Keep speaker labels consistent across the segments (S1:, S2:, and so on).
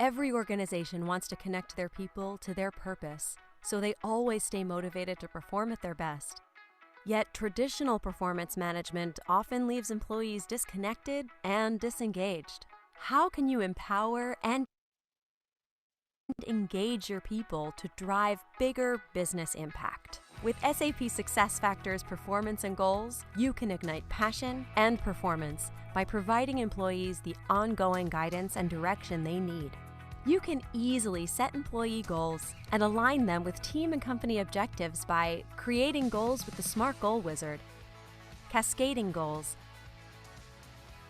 S1: Every organization wants to connect their people to their purpose, so they always stay motivated to perform at their best. Yet traditional performance management often leaves employees disconnected and disengaged. How can you empower and engage your people to drive bigger business impact? With SAP SuccessFactors Performance and Goals, you can ignite passion and performance by providing employees the ongoing guidance and direction they need. You can easily set employee goals and align them with team and company objectives by creating goals with the SMART Goal Wizard, cascading goals,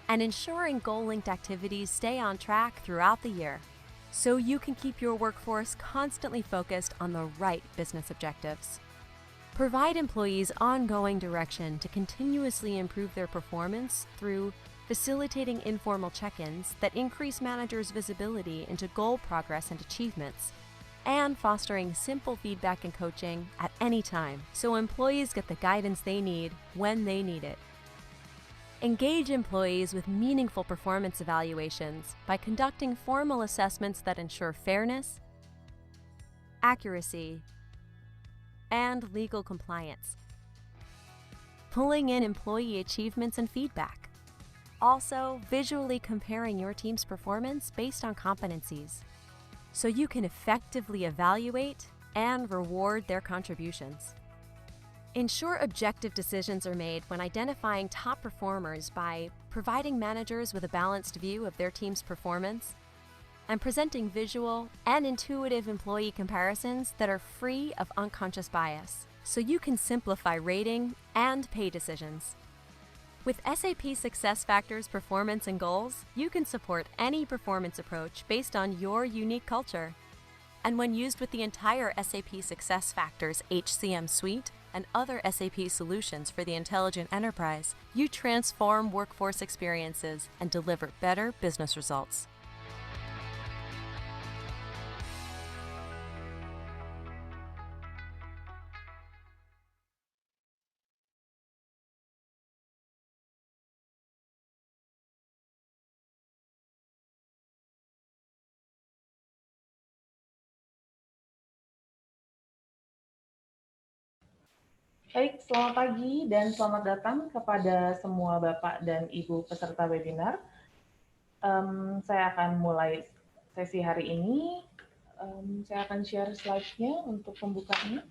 S1: and ensuring goal-linked activities stay on track throughout the year, so you can keep your workforce constantly focused on the right business objectives. Provide employees ongoing direction to continuously improve their performance through facilitating informal check-ins that increase managers' visibility into goal progress and achievements, and fostering simple feedback and coaching at any time so employees get the guidance they need when they need it. Engage employees with meaningful performance evaluations by conducting formal assessments that ensure fairness, accuracy, and legal compliance. Pulling in employee achievements and feedback. Also, visually comparing your team's performance based on competencies, so you can effectively evaluate and reward their contributions. Ensure objective decisions are made when identifying top performers by providing managers with a balanced view of their team's performance and presenting visual and intuitive employee comparisons that are free of unconscious bias, so you can simplify rating and pay decisions. With SAP SuccessFactors Performance and Goals, you can support any performance approach based on your unique culture. And when used with the entire SAP SuccessFactors HCM suite and other SAP solutions for the intelligent enterprise, you transform workforce experiences and deliver better business results.
S2: Baik, selamat pagi dan selamat datang kepada semua Bapak dan Ibu peserta webinar. Saya akan mulai sesi hari ini. Saya akan share slide-nya untuk pembukaannya.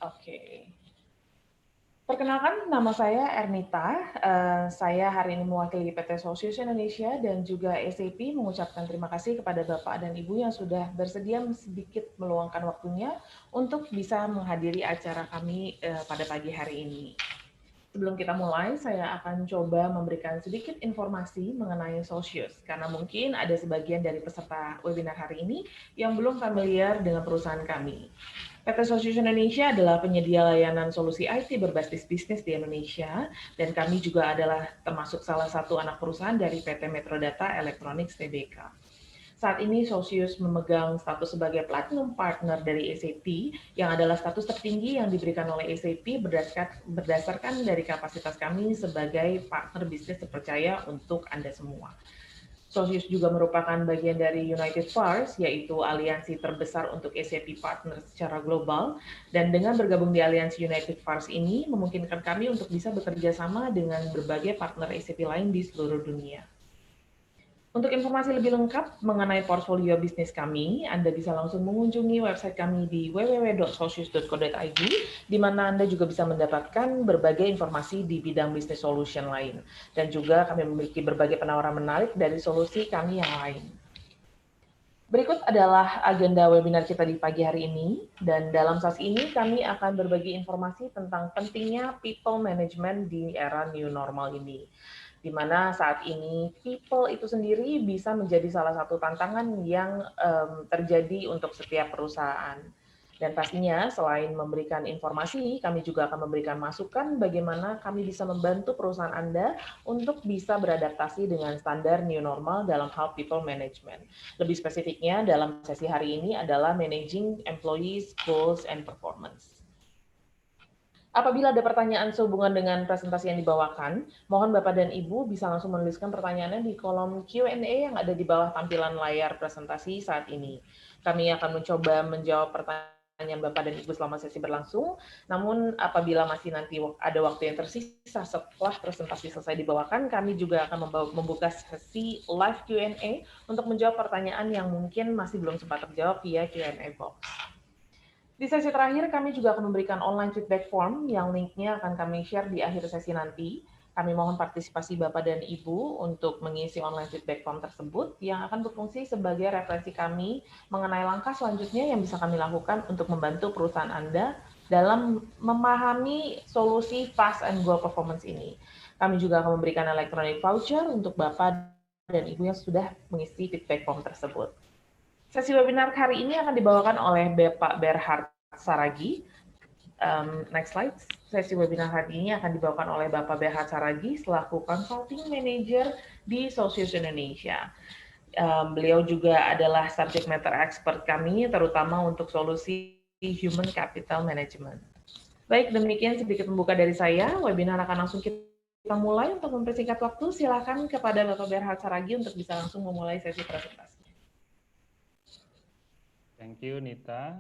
S2: Oke. Perkenalkan, nama saya Ernita. Saya hari ini mewakili PT Sosius Indonesia dan juga SAP mengucapkan terima kasih kepada Bapak dan Ibu yang sudah bersedia sedikit meluangkan waktunya untuk bisa menghadiri acara kami pada pagi hari ini. Sebelum kita mulai, saya akan coba memberikan sedikit informasi mengenai Sosius, karena mungkin ada sebagian dari peserta webinar hari ini yang belum familiar dengan perusahaan kami. PT Sosius Indonesia adalah penyedia layanan solusi IT berbasis bisnis di Indonesia, dan kami juga adalah termasuk salah satu anak perusahaan dari PT Metrodata Electronics Tbk. Saat ini Sosius memegang status sebagai Platinum Partner dari SAP, yang adalah status tertinggi yang diberikan oleh SAP berdasarkan dari kapasitas kami sebagai partner bisnis terpercaya untuk Anda semua. Sosius juga merupakan bagian dari United VARs, yaitu aliansi terbesar untuk SAP partner secara global, dan dengan bergabung di aliansi United VARs ini memungkinkan kami untuk bisa bekerja sama dengan berbagai partner SAP lain di seluruh dunia. Untuk informasi lebih lengkap mengenai portfolio bisnis kami, Anda bisa langsung mengunjungi website kami di www.sosius.co.id, di mana Anda juga bisa mendapatkan berbagai informasi di bidang bisnis solution lain. Dan juga kami memiliki berbagai penawaran menarik dari solusi kami yang lain. Berikut adalah agenda webinar kita di pagi hari ini, dan dalam sesi ini kami akan berbagi informasi tentang pentingnya people management di era new normal ini, di mana saat ini people itu sendiri bisa menjadi salah satu tantangan yang terjadi untuk setiap perusahaan. Dan pastinya selain memberikan informasi, kami juga akan memberikan masukan bagaimana kami bisa membantu perusahaan Anda untuk bisa beradaptasi dengan standar new normal dalam hal people management. Lebih spesifiknya dalam sesi hari ini adalah managing employees, goals, and performance. Apabila ada pertanyaan sehubungan dengan presentasi yang dibawakan, mohon Bapak dan Ibu bisa langsung menuliskan pertanyaannya di kolom Q&A yang ada di bawah tampilan layar presentasi saat ini. Kami akan mencoba menjawab pertanyaan Bapak dan Ibu selama sesi berlangsung, namun apabila masih nanti ada waktu yang tersisa setelah presentasi selesai dibawakan, kami juga akan membuka sesi live Q&A untuk menjawab pertanyaan yang mungkin masih belum sempat terjawab via Q&A box. Di sesi terakhir, kami juga akan memberikan online feedback form yang linknya akan kami share di akhir sesi nanti. Kami mohon partisipasi Bapak dan Ibu untuk mengisi online feedback form tersebut yang akan berfungsi sebagai referensi kami mengenai langkah selanjutnya yang bisa kami lakukan untuk membantu perusahaan Anda dalam memahami solusi fast and goal performance ini. Kami juga akan memberikan electronic voucher untuk Bapak dan Ibu yang sudah mengisi feedback form tersebut. Sesi webinar hari ini akan dibawakan oleh Bapak Berhard Saragi. Next slide. Sesi webinar hari ini akan dibawakan oleh Bapak Berhard Saragi selaku Consulting Manager di Socios Indonesia. Beliau juga adalah subject matter expert kami, terutama untuk solusi human capital management. Baik, demikian sedikit pembuka dari saya. Webinar akan langsung kita mulai. Untuk mempersingkat waktu, silakan kepada Bapak Berhard Saragi untuk bisa langsung memulai sesi presentasi.
S3: Thank you, Nita.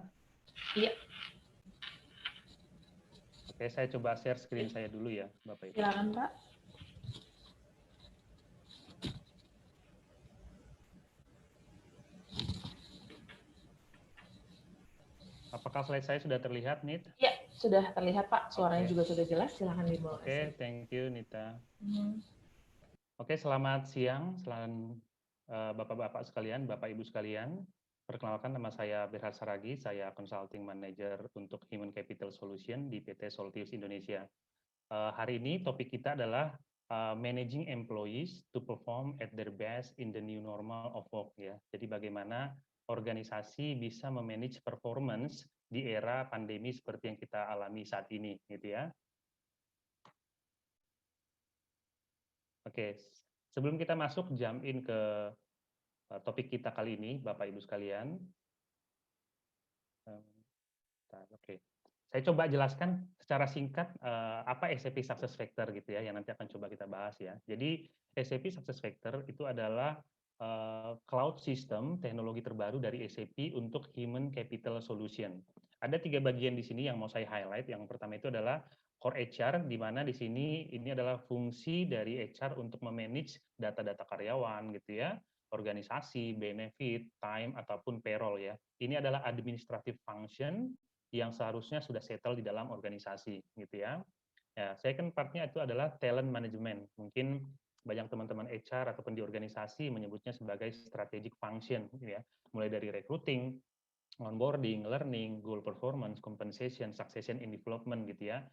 S2: Iya.
S3: Oke, saya coba share screen saya dulu ya, Bapak Ibu.
S2: Silakan, Pak.
S3: Apakah slide saya sudah terlihat, Nit?
S2: Ya, sudah terlihat, Pak. Suaranya juga sudah jelas. Silakan dimulai.
S3: Oke, thank you, Nita. Oke, selamat siang, Bapak-Bapak sekalian, Bapak Ibu sekalian. Perkenalkan, nama saya Berhard Saragi, saya Consulting Manager untuk Human Capital Solution di PT Soltius Indonesia. Hari ini topik kita adalah Managing Employees to Perform at their best in the new normal of work. Ya. Jadi bagaimana organisasi bisa memanage performance di era pandemi seperti yang kita alami saat ini, gitu ya. Oke, sebelum kita masuk jump in ke topik kita kali ini, Bapak Ibu sekalian. Oke, saya coba jelaskan secara singkat apa SAP Success Factor gitu ya, yang nanti akan coba kita bahas ya. Jadi SAP Success Factor itu adalah cloud system teknologi terbaru dari SAP untuk Human Capital Solution. Ada 3 bagian di sini yang mau saya highlight. Yang pertama itu adalah Core HR, di mana di sini ini adalah fungsi dari HR untuk memanage data-data karyawan gitu ya, organisasi, benefit, time, ataupun payroll ya. Ini adalah administrative function yang seharusnya sudah settle di dalam organisasi gitu ya. Ya, second part-nya itu adalah talent management. Mungkin banyak teman-teman HR ataupun di organisasi menyebutnya sebagai strategic function gitu ya. Mulai dari recruiting, onboarding, learning, goal performance, compensation, succession and development gitu ya.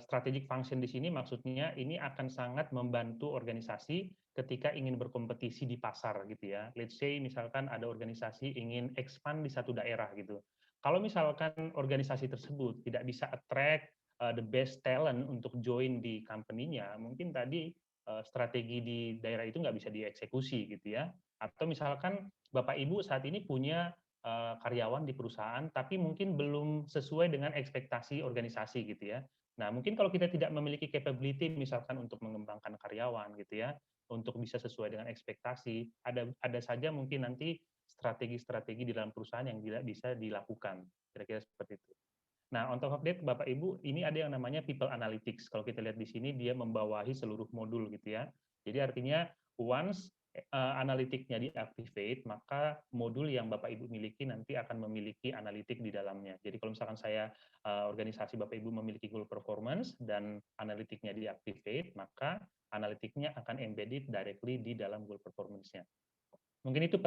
S3: Strategic function di sini maksudnya ini akan sangat membantu organisasi ketika ingin berkompetisi di pasar gitu ya. Let's say misalkan ada organisasi ingin expand di satu daerah gitu. Kalau misalkan organisasi tersebut tidak bisa attract the best talent untuk join di company-nya, mungkin tadi strategi di daerah itu nggak bisa dieksekusi gitu ya. Atau misalkan Bapak Ibu saat ini punya karyawan di perusahaan, tapi mungkin belum sesuai dengan ekspektasi organisasi gitu ya. Nah, mungkin kalau kita tidak memiliki capability misalkan untuk mengembangkan karyawan gitu ya, untuk bisa sesuai dengan ekspektasi, ada saja mungkin nanti strategi-strategi di dalam perusahaan yang tidak bisa dilakukan. Kira-kira seperti itu. Nah, on top of that, Bapak Ibu, ini ada yang namanya people analytics. Kalau kita lihat di sini, dia membawahi seluruh modul gitu ya. Jadi artinya once analitiknya diactivate, maka modul yang Bapak Ibu miliki nanti akan memiliki analitik di dalamnya. Jadi kalau misalkan saya organisasi Bapak Ibu memiliki goal performance dan analitiknya diactivate, maka analitiknya akan embedded directly di dalam goal performance-nya. Mungkin itu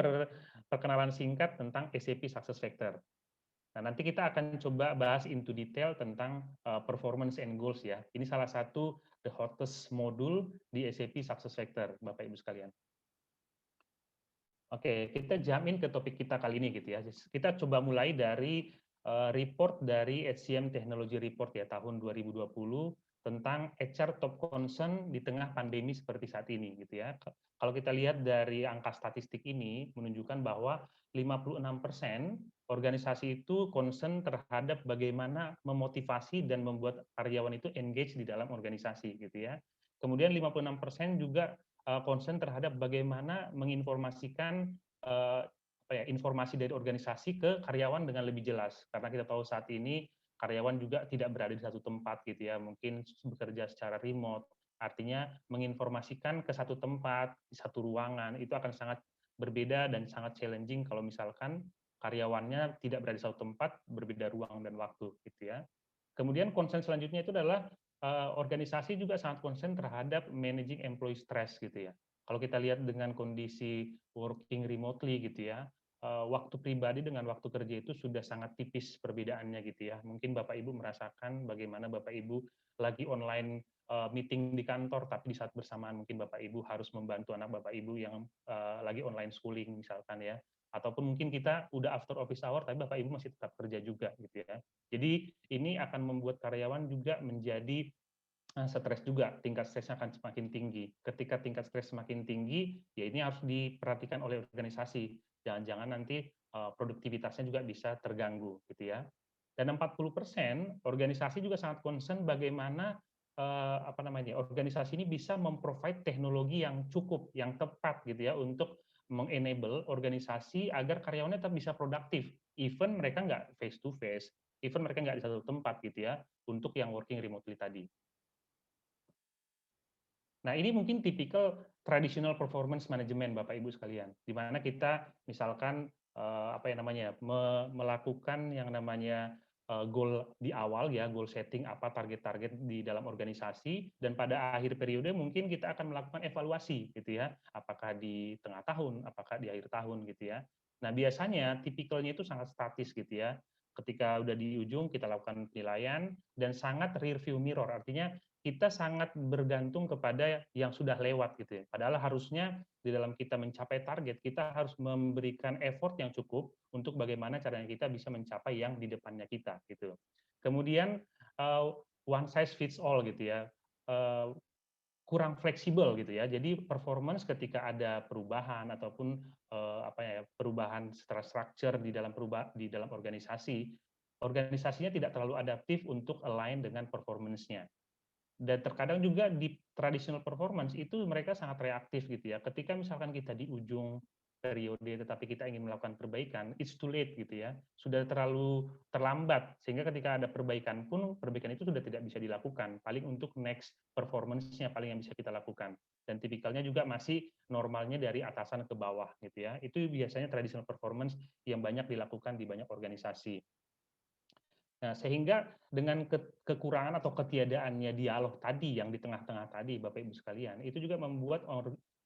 S3: perkenalan singkat tentang SAP Success Factor. Nah, nanti kita akan coba bahas into detail tentang performance and goals ya. Ini salah satu the hottest modul di SAP Success Factor, Bapak Ibu sekalian. Oke, kita jamin ke topik kita kali ini gitu ya. Kita coba mulai dari report dari HCM Technology Report ya tahun 2020 tentang HR top concern di tengah pandemi seperti saat ini gitu ya. Kalau kita lihat dari angka statistik ini menunjukkan bahwa 56% organisasi itu concern terhadap bagaimana memotivasi dan membuat karyawan itu engage di dalam organisasi gitu ya. Kemudian 56% juga concern terhadap bagaimana menginformasikan informasi dari organisasi ke karyawan dengan lebih jelas. Karena kita tahu saat ini karyawan juga tidak berada di satu tempat gitu ya, mungkin bekerja secara remote. Artinya menginformasikan ke satu tempat, di satu ruangan, itu akan sangat berbeda dan sangat challenging kalau misalkan karyawannya tidak berada di satu tempat, berbeda ruang dan waktu gitu ya. Kemudian concern selanjutnya itu adalah organisasi juga sangat concern terhadap managing employee stress gitu ya. Kalau kita lihat dengan kondisi working remotely gitu ya, waktu pribadi dengan waktu kerja itu sudah sangat tipis perbedaannya gitu ya. Mungkin Bapak Ibu merasakan bagaimana Bapak Ibu lagi online meeting di kantor, tapi di saat bersamaan mungkin Bapak Ibu harus membantu anak Bapak Ibu yang lagi online schooling misalkan ya. Ataupun mungkin kita udah after office hour, tapi Bapak Ibu masih tetap kerja juga gitu ya. Jadi ini akan membuat karyawan juga menjadi stres juga, tingkat stresnya akan semakin tinggi. Ketika tingkat stres semakin tinggi, ya ini harus diperhatikan oleh organisasi. Jangan-jangan nanti produktivitasnya juga bisa terganggu, gitu ya. Dan 40% organisasi juga sangat concern bagaimana organisasi ini bisa memprovide teknologi yang cukup, yang tepat, gitu ya, untuk mengenable organisasi agar karyawannya tetap bisa produktif, even mereka nggak face to face, even mereka nggak di satu tempat, gitu ya, untuk yang working remotely tadi. Nah, ini mungkin tipikal traditional performance management Bapak Ibu sekalian, di mana kita misalkan melakukan yang namanya goal di awal ya, goal setting apa target-target di dalam organisasi, dan pada akhir periode mungkin kita akan melakukan evaluasi gitu ya, apakah di tengah tahun, apakah di akhir tahun gitu ya. Nah, biasanya tipikalnya itu sangat statis gitu ya. Ketika udah di ujung kita lakukan penilaian dan sangat rear view mirror, artinya kita sangat bergantung kepada yang sudah lewat gitu ya. Padahal harusnya di dalam kita mencapai target, kita harus memberikan effort yang cukup untuk bagaimana caranya kita bisa mencapai yang di depannya kita gitu. Kemudian one size fits all gitu ya. Kurang fleksibel gitu ya. Jadi performance ketika ada perubahan ataupun perubahan secara structure di dalam organisasi, organisasinya tidak terlalu adaptif untuk align dengan performance-nya. Dan terkadang juga di traditional performance itu mereka sangat reaktif gitu ya. Ketika misalkan kita di ujung periode tetapi kita ingin melakukan perbaikan, it's too late gitu ya. Sudah terlalu terlambat sehingga ketika ada perbaikan pun perbaikan itu sudah tidak bisa dilakukan. Paling untuk next performance-nya paling yang bisa kita lakukan. Dan tipikalnya juga masih normalnya dari atasan ke bawah gitu ya. Itu biasanya traditional performance yang banyak dilakukan di banyak organisasi. Nah, sehingga dengan kekurangan atau ketiadaannya dialog tadi yang di tengah-tengah tadi, Bapak Ibu sekalian, itu juga membuat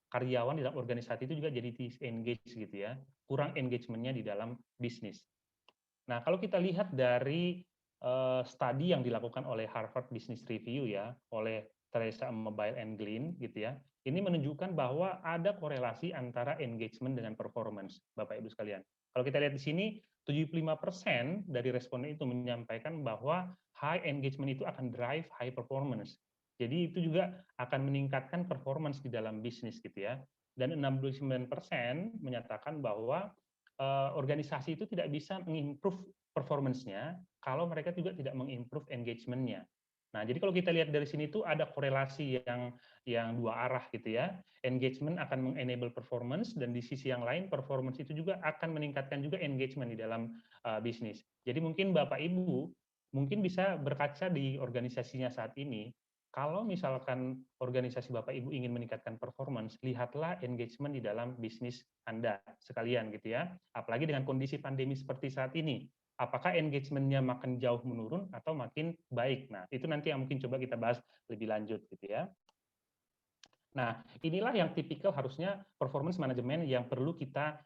S3: karyawan di dalam organisasi itu juga jadi disengage gitu ya, kurang engagement-nya di dalam bisnis. Nah, kalau kita lihat dari studi yang dilakukan oleh Harvard Business Review ya, oleh Teresa Mobile and Glenn gitu ya, ini menunjukkan bahwa ada korelasi antara engagement dengan performance, Bapak Ibu sekalian. Kalau kita lihat di sini, 75% dari responden itu menyampaikan bahwa high engagement itu akan drive high performance. Jadi itu juga akan meningkatkan performance di dalam bisnis gitu ya. Dan 69% menyatakan bahwa organisasi itu tidak bisa mengimprove performance-nya kalau mereka juga tidak mengimprove engagement-nya. Nah, jadi kalau kita lihat dari sini tuh ada korelasi yang dua arah gitu ya. Engagement akan mengenable performance dan di sisi yang lain performance itu juga akan meningkatkan juga engagement di dalam bisnis. Jadi mungkin Bapak Ibu mungkin bisa berkaca di organisasinya saat ini. Kalau misalkan organisasi Bapak Ibu ingin meningkatkan performance, lihatlah engagement di dalam bisnis Anda sekalian gitu ya. Apalagi dengan kondisi pandemi seperti saat ini. Apakah engagement-nya makin jauh menurun atau makin baik? Nah, itu nanti yang mungkin coba kita bahas lebih lanjut gitu ya. Nah, inilah yang tipikal harusnya performance management yang perlu kita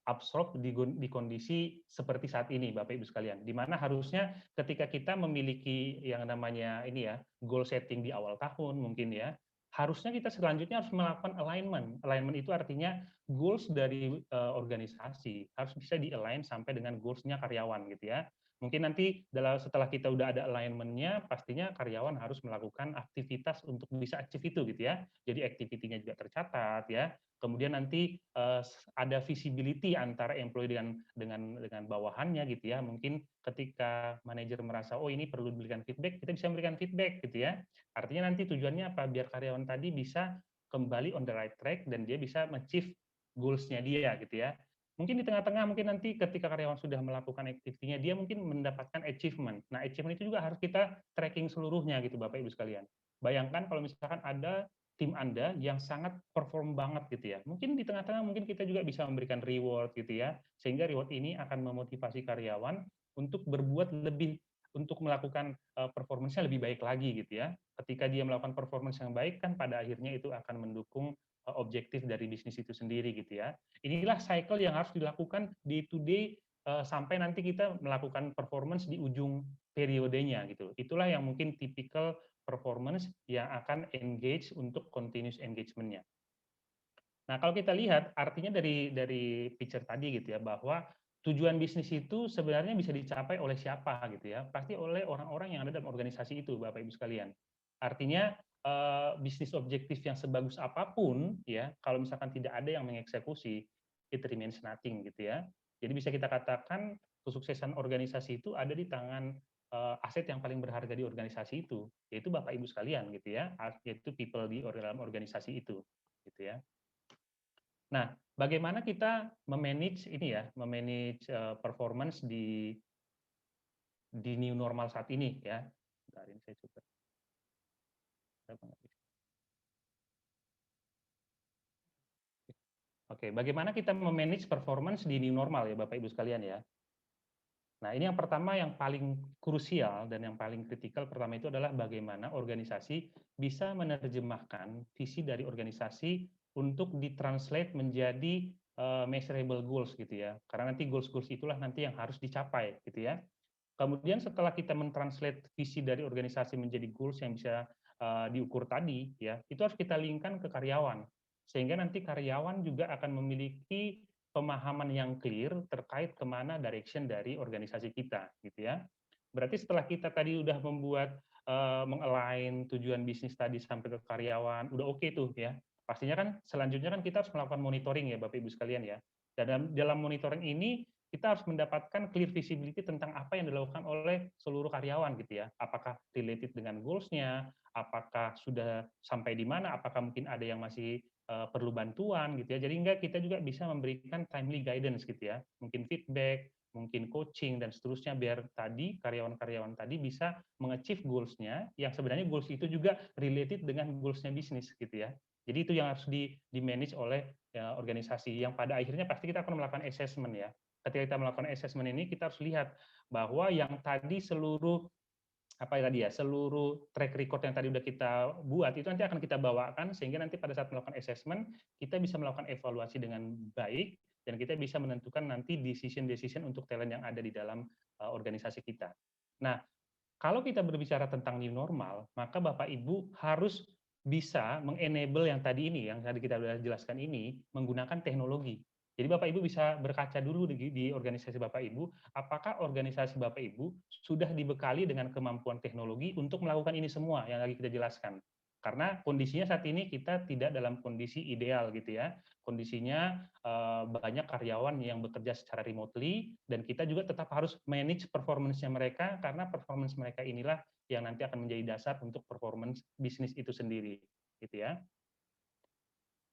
S3: absorb di kondisi seperti saat ini, Bapak Ibu sekalian. Di mana harusnya ketika kita memiliki yang namanya ini ya, goal setting di awal tahun mungkin ya, harusnya kita selanjutnya harus melakukan alignment. Alignment itu artinya goals dari organisasi harus bisa di-align sampai dengan goals-nya karyawan gitu ya. Mungkin nanti setelah kita udah ada alignment-nya, pastinya karyawan harus melakukan aktivitas untuk bisa achieve itu gitu ya. Jadi activity-nya juga tercatat ya. Kemudian nanti ada visibility antara employee dengan bawahannya gitu ya. Mungkin ketika manajer merasa oh ini perlu diberikan feedback, kita bisa memberikan feedback gitu ya. Artinya nanti tujuannya apa? Biar karyawan tadi bisa kembali on the right track dan dia bisa achieve goals-nya dia gitu ya. Mungkin di tengah-tengah, mungkin nanti ketika karyawan sudah melakukan aktivitinya, dia mungkin mendapatkan achievement. Nah, achievement itu juga harus kita tracking seluruhnya gitu, Bapak Ibu sekalian. Bayangkan kalau misalkan ada tim Anda yang sangat perform banget gitu ya. Mungkin di tengah-tengah mungkin kita juga bisa memberikan reward gitu ya, sehingga reward ini akan memotivasi karyawan untuk berbuat lebih, untuk melakukan performance-nya lebih baik lagi gitu ya. Ketika dia melakukan performance yang baik kan pada akhirnya itu akan mendukung objektif dari bisnis itu sendiri gitu ya. Inilah cycle yang harus dilakukan day to day sampai nanti kita melakukan performance di ujung periodenya gitu. Itulah yang mungkin tipikal performance yang akan engage untuk continuous engagement-nya. Nah, kalau kita lihat artinya dari picture tadi gitu ya, bahwa tujuan bisnis itu sebenarnya bisa dicapai oleh siapa gitu ya. Pasti oleh orang-orang yang ada dalam organisasi itu, Bapak Ibu sekalian. Artinya bisnis objektif yang sebagus apapun ya, kalau misalkan tidak ada yang mengeksekusi, it remains nothing gitu ya. Jadi bisa kita katakan kesuksesan organisasi itu ada di tangan aset yang paling berharga di organisasi itu, yaitu Bapak Ibu sekalian gitu ya, yaitu people di dalam organisasi itu gitu ya. Nah, bagaimana kita memanage ini ya, memanage performance di new normal saat ini ya. Bentar, ini saya coba. Oke, bagaimana kita memanage performance di new normal ya Bapak Ibu sekalian ya. Nah, ini yang pertama yang paling krusial dan yang paling kritikal pertama itu adalah bagaimana organisasi bisa menerjemahkan visi dari organisasi untuk ditranslate menjadi measurable goals gitu ya. Karena nanti goals-goals itulah nanti yang harus dicapai gitu ya. Kemudian setelah kita mentranslate visi dari organisasi menjadi goals yang bisa diukur tadi ya, itu harus kita linkkan ke karyawan. Sehingga nanti karyawan juga akan memiliki pemahaman yang clear terkait kemana direction dari organisasi kita gitu ya. Berarti setelah kita tadi udah membuat mengalign tujuan bisnis tadi sampai ke karyawan, udah oke tuh ya. Pastinya kan selanjutnya kan kita harus melakukan monitoring ya Bapak Ibu sekalian ya. Dan dalam monitoring ini kita harus mendapatkan clear visibility tentang apa yang dilakukan oleh seluruh karyawan gitu ya. Apakah related dengan goals-nya, apakah sudah sampai di mana, apakah mungkin ada yang masih perlu bantuan gitu ya. Jadi enggak kita juga bisa memberikan timely guidance gitu ya. Mungkin feedback, mungkin coaching dan seterusnya biar tadi karyawan-karyawan tadi bisa mengachieve goals-nya yang sebenarnya goals itu juga related dengan goals-nya bisnis gitu ya. Jadi itu yang harus di manage oleh ya, organisasi yang pada akhirnya pasti kita akan melakukan assessment ya. Ketika kita melakukan assessment ini kita harus lihat bahwa yang tadi seluruh seluruh track record yang tadi udah kita buat itu nanti akan kita bawakan sehingga nanti pada saat melakukan assessment kita bisa melakukan evaluasi dengan baik dan kita bisa menentukan nanti decision untuk talent yang ada di dalam organisasi kita. Nah, kalau kita berbicara tentang new normal, maka Bapak Ibu harus bisa mengenable yang tadi ini, yang tadi kita sudah jelaskan ini, menggunakan teknologi. Jadi Bapak Ibu bisa berkaca dulu di organisasi Bapak Ibu, apakah organisasi Bapak Ibu sudah dibekali dengan kemampuan teknologi untuk melakukan ini semua yang lagi kita jelaskan. Karena kondisinya saat ini kita tidak dalam kondisi ideal gitu ya. Kondisinya banyak karyawan yang bekerja secara remotely dan kita juga tetap harus manage performance-nya mereka karena performance mereka inilah yang nanti akan menjadi dasar untuk performance bisnis itu sendiri gitu ya.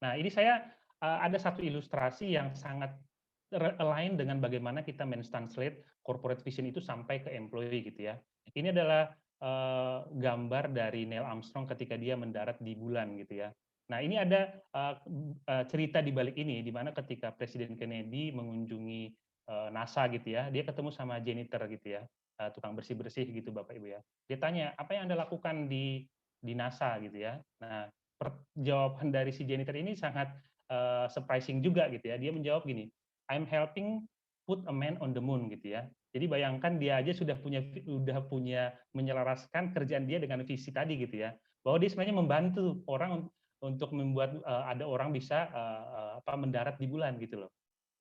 S3: Nah, ini saya ada satu ilustrasi yang sangat align dengan bagaimana kita men-translate corporate vision itu sampai ke employee gitu ya. Ini adalah gambar dari Neil Armstrong ketika dia mendarat di bulan gitu ya. Nah, ini ada cerita di balik ini, di mana ketika Presiden Kennedy mengunjungi NASA gitu ya, dia ketemu sama janitor gitu ya, tukang bersih-bersih gitu Bapak Ibu ya. Dia tanya, apa yang Anda lakukan di NASA gitu ya. Nah, jawaban dari si janitor ini sangat surprising juga gitu ya. Dia menjawab gini, I'm helping put a man on the moon gitu ya. Jadi bayangkan dia aja sudah punya menyelaraskan kerjaan dia dengan visi tadi gitu ya. Bahwa dia sebenarnya membantu orang untuk membuat ada orang bisa mendarat di bulan gitu loh.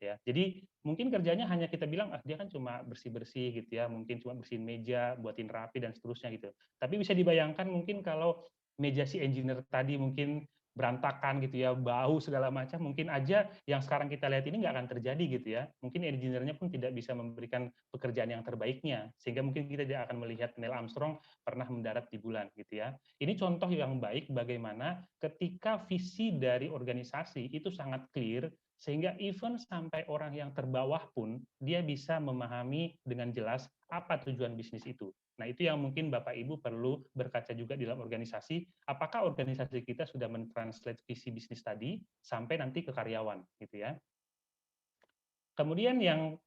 S3: ya. Jadi mungkin kerjanya hanya kita bilang, ah dia kan cuma bersih-bersih gitu ya, mungkin cuma bersihin meja, buatin rapi dan seterusnya gitu. Tapi bisa dibayangkan mungkin kalau meja si engineer tadi mungkin berantakan gitu ya, bau segala macam, mungkin aja yang sekarang kita lihat ini nggak akan terjadi gitu ya. Mungkin engineer-nya pun tidak bisa memberikan pekerjaan yang terbaiknya, sehingga mungkin kita tidak akan melihat Neil Armstrong pernah mendarat di bulan gitu ya. Ini contoh yang baik bagaimana ketika visi dari organisasi itu sangat clear, sehingga even sampai orang yang terbawah pun dia bisa memahami dengan jelas apa tujuan bisnis itu. Nah, itu yang mungkin Bapak Ibu perlu berkaca juga di dalam organisasi, apakah organisasi kita sudah mentranslate visi bisnis tadi sampai nanti ke karyawan gitu ya. Kemudian yang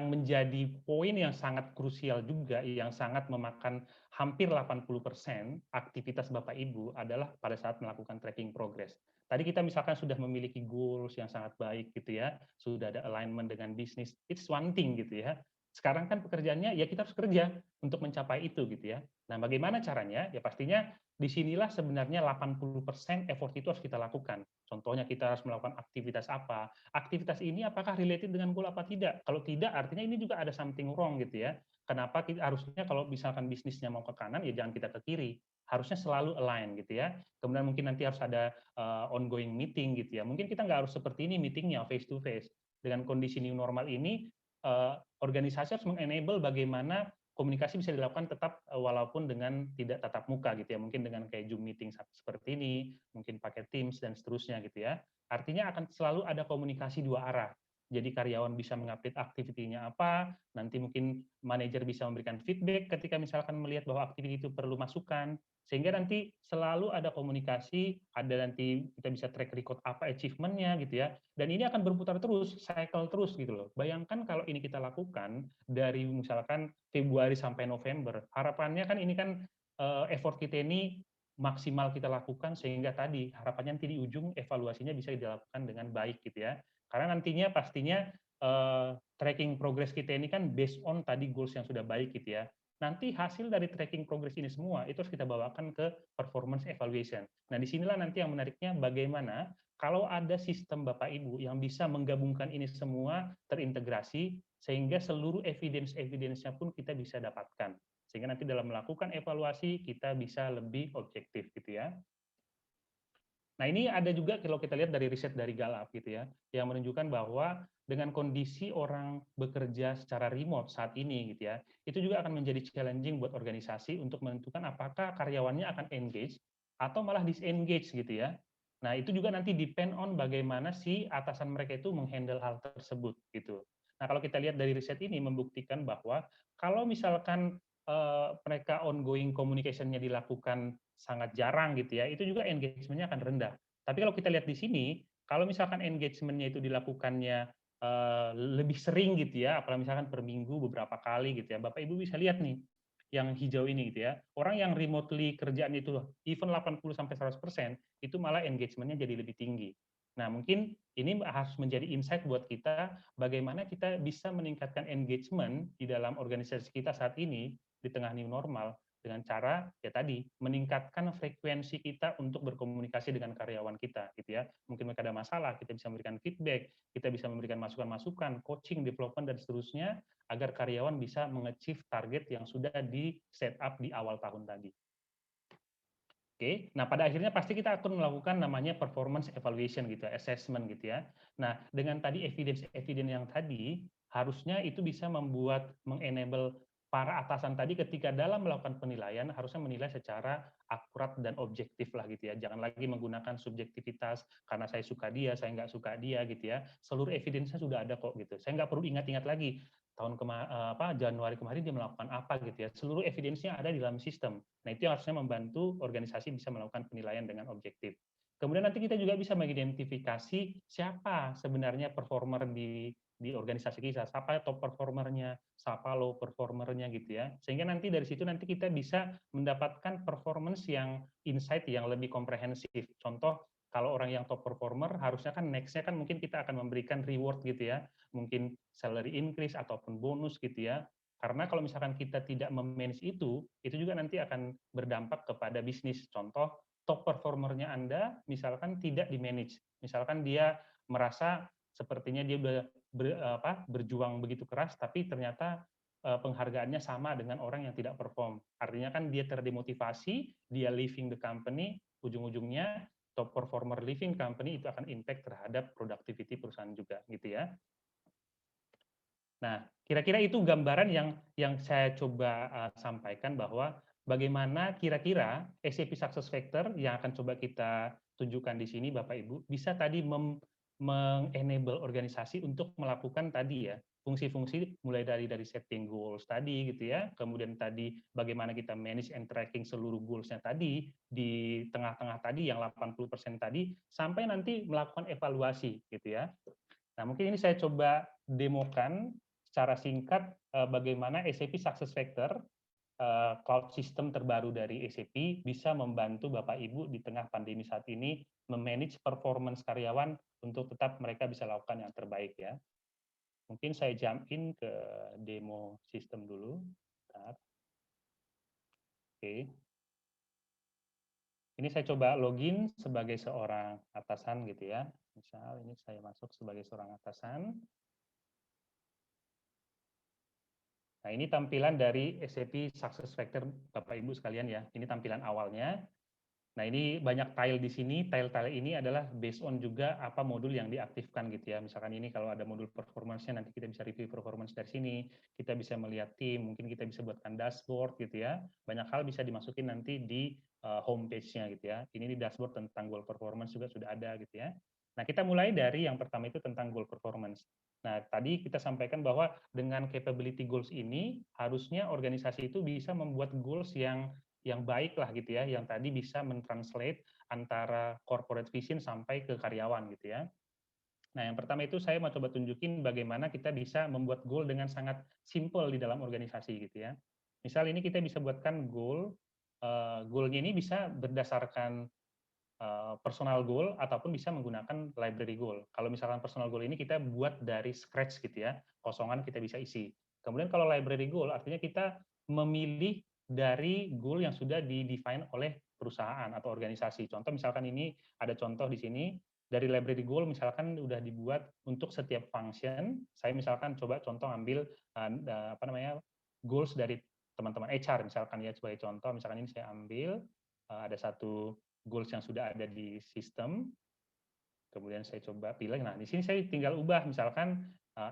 S3: menjadi poin yang sangat krusial juga, yang sangat memakan hampir 80% aktivitas Bapak Ibu adalah pada saat melakukan tracking progress. Tadi kita misalkan sudah memiliki goals yang sangat baik gitu ya, sudah ada alignment dengan bisnis, it's one thing gitu ya. Sekarang kan pekerjaannya ya kita harus kerja untuk mencapai itu gitu ya. Nah, bagaimana caranya? Ya pastinya disinilah sebenarnya 80% effort itu harus kita lakukan. Contohnya kita harus melakukan aktivitas apa, aktivitas ini apakah related dengan goal apa tidak? Kalau tidak, artinya ini juga ada something wrong gitu ya. Kenapa kita harusnya kalau misalkan bisnisnya mau ke kanan, ya jangan kita ke kiri. Harusnya selalu align gitu ya. Kemudian mungkin nanti harus ada ongoing meeting gitu ya. Mungkin kita nggak harus seperti ini meetingnya face to face. Dengan kondisi new normal ini, organisasi harus mengenable bagaimana komunikasi bisa dilakukan tetap walaupun dengan tidak tatap muka gitu ya. Mungkin dengan kayak Zoom meeting seperti ini, mungkin pakai Teams dan seterusnya gitu ya. Artinya akan selalu ada komunikasi dua arah. Jadi karyawan bisa mengupdate aktivitinya apa, nanti mungkin manajer bisa memberikan feedback ketika misalkan melihat bahwa aktiviti itu perlu masukan, sehingga nanti selalu ada komunikasi, ada nanti kita bisa track record apa achievement-nya gitu ya, dan ini akan berputar terus, cycle terus gitu loh. Bayangkan kalau ini kita lakukan dari misalkan Februari sampai November, harapannya kan ini kan effort kita ini maksimal kita lakukan sehingga tadi harapannya nanti di ujung evaluasinya bisa dilakukan dengan baik gitu ya. Karena nantinya pastinya tracking progress kita ini kan based on tadi goals yang sudah baik gitu ya. Nanti hasil dari tracking progress ini semua itu harus kita bawakan ke performance evaluation. Nah, disinilah nanti yang menariknya bagaimana kalau ada sistem Bapak Ibu yang bisa menggabungkan ini semua terintegrasi sehingga seluruh evidence-nya pun kita bisa dapatkan. Sehingga nanti dalam melakukan evaluasi kita bisa lebih objektif gitu ya. Nah, ini ada juga kalau kita lihat dari riset dari Gallup gitu ya, yang menunjukkan bahwa dengan kondisi orang bekerja secara remote saat ini gitu ya, itu juga akan menjadi challenging buat organisasi untuk menentukan apakah karyawannya akan engage atau malah disengage gitu ya. Nah, itu juga nanti depend on bagaimana si atasan mereka itu menghandle hal tersebut gitu. Nah, kalau kita lihat dari riset ini membuktikan bahwa kalau misalkan mereka ongoing communication-nya dilakukan sangat jarang gitu ya, itu juga engagement-nya akan rendah. Tapi kalau kita lihat di sini, kalau misalkan engagement-nya itu dilakukannya lebih sering gitu ya, apalagi misalkan per minggu beberapa kali gitu ya, Bapak Ibu bisa lihat nih, yang hijau ini gitu ya, orang yang remotely kerjaan itu even 80-100%, itu malah engagement-nya jadi lebih tinggi. Nah, mungkin ini harus menjadi insight buat kita, bagaimana kita bisa meningkatkan engagement di dalam organisasi kita saat ini, di tengah new normal, dengan cara ya tadi meningkatkan frekuensi kita untuk berkomunikasi dengan karyawan kita gitu ya. Mungkin mereka ada masalah, kita bisa memberikan feedback, kita bisa memberikan masukan-masukan, coaching, development dan seterusnya agar karyawan bisa mengachieve target yang sudah di set up di awal tahun tadi. Oke, nah pada akhirnya pasti kita akan melakukan namanya performance evaluation gitu, assessment gitu ya. Nah, dengan tadi evidence yang tadi, harusnya itu bisa membuat mengenable para atasan tadi ketika dalam melakukan penilaian harusnya menilai secara akurat dan objektif lah gitu ya. Jangan lagi menggunakan subjektivitas karena saya suka dia, saya nggak suka dia gitu ya. Seluruh evidence-nya sudah ada kok gitu. Saya nggak perlu ingat-ingat lagi Januari kemarin dia melakukan apa gitu ya. Seluruh evidence-nya ada di dalam sistem. Nah, itu yang harusnya membantu organisasi bisa melakukan penilaian dengan objektif. Kemudian nanti kita juga bisa mengidentifikasi siapa sebenarnya performer di organisasi kita, siapa top performernya, siapa low performernya gitu ya. Sehingga nanti dari situ nanti kita bisa mendapatkan performance yang insight yang lebih komprehensif. Contoh, kalau orang yang top performer harusnya kan next-nya kan mungkin kita akan memberikan reward gitu ya, mungkin salary increase ataupun bonus gitu ya. Karena kalau misalkan kita tidak memanage itu juga nanti akan berdampak kepada bisnis. Contoh, top performernya Anda misalkan tidak di-manage. Misalkan dia merasa sepertinya dia udah berjuang begitu keras, tapi ternyata penghargaannya sama dengan orang yang tidak perform. Artinya kan dia terdemotivasi, dia leaving the company, ujung-ujungnya top performer leaving company itu akan impact terhadap productivity perusahaan juga, gitu ya. Nah, kira-kira itu gambaran yang saya coba sampaikan bahwa bagaimana kira-kira SAP Success Factor yang akan coba kita tunjukkan di sini, Bapak Ibu, bisa tadi mengenable organisasi untuk melakukan tadi ya fungsi-fungsi mulai dari setting goals tadi gitu ya, kemudian tadi bagaimana kita manage and tracking seluruh goals-nya tadi di tengah-tengah tadi yang 80% tadi sampai nanti melakukan evaluasi gitu ya. Nah, mungkin ini saya coba demokan secara singkat bagaimana SAP Success Factor cloud system terbaru dari SAP bisa membantu Bapak Ibu di tengah pandemi saat ini memanage performance karyawan untuk tetap mereka bisa lakukan yang terbaik ya. Mungkin saya jump in ke demo sistem dulu. Oke. Ini saya coba login sebagai seorang atasan gitu ya. Misal ini saya masuk sebagai seorang atasan. Nah, ini tampilan dari SAP Success Factor Bapak Ibu sekalian ya. Ini tampilan awalnya. Nah, ini banyak tile di sini. Tile-tile ini adalah based on juga apa modul yang diaktifkan gitu ya. Misalkan ini kalau ada modul performance-nya nanti kita bisa review performance dari sini. Kita bisa melihat tim, mungkin kita bisa buatkan dashboard gitu ya. Banyak hal bisa dimasukin nanti di homepage-nya gitu ya. Ini di dashboard tentang goal performance juga sudah ada gitu ya. Nah, kita mulai dari yang pertama itu tentang goal performance. Nah, tadi kita sampaikan bahwa dengan capability goals ini harusnya organisasi itu bisa membuat goals yang baik lah gitu ya, yang tadi bisa mentranslate antara corporate vision sampai ke karyawan gitu ya. Nah, yang pertama itu saya mau coba tunjukin bagaimana kita bisa membuat goal dengan sangat simple di dalam organisasi gitu ya. Misal ini kita bisa buatkan goal, goal-nya ini bisa berdasarkan personal goal ataupun bisa menggunakan library goal. Kalau misalkan personal goal ini kita buat dari scratch gitu ya, kosongan kita bisa isi. Kemudian kalau library goal artinya kita memilih dari goal yang sudah di-define oleh perusahaan atau organisasi. Contoh misalkan ini ada contoh di sini dari library goal misalkan udah dibuat untuk setiap function. Saya misalkan coba contoh ambil goals dari teman-teman HR misalkan ya sebagai contoh. Misalkan ini saya ambil ada satu goals yang sudah ada di sistem, kemudian saya coba pilih. Nah, di sini saya tinggal ubah, misalkan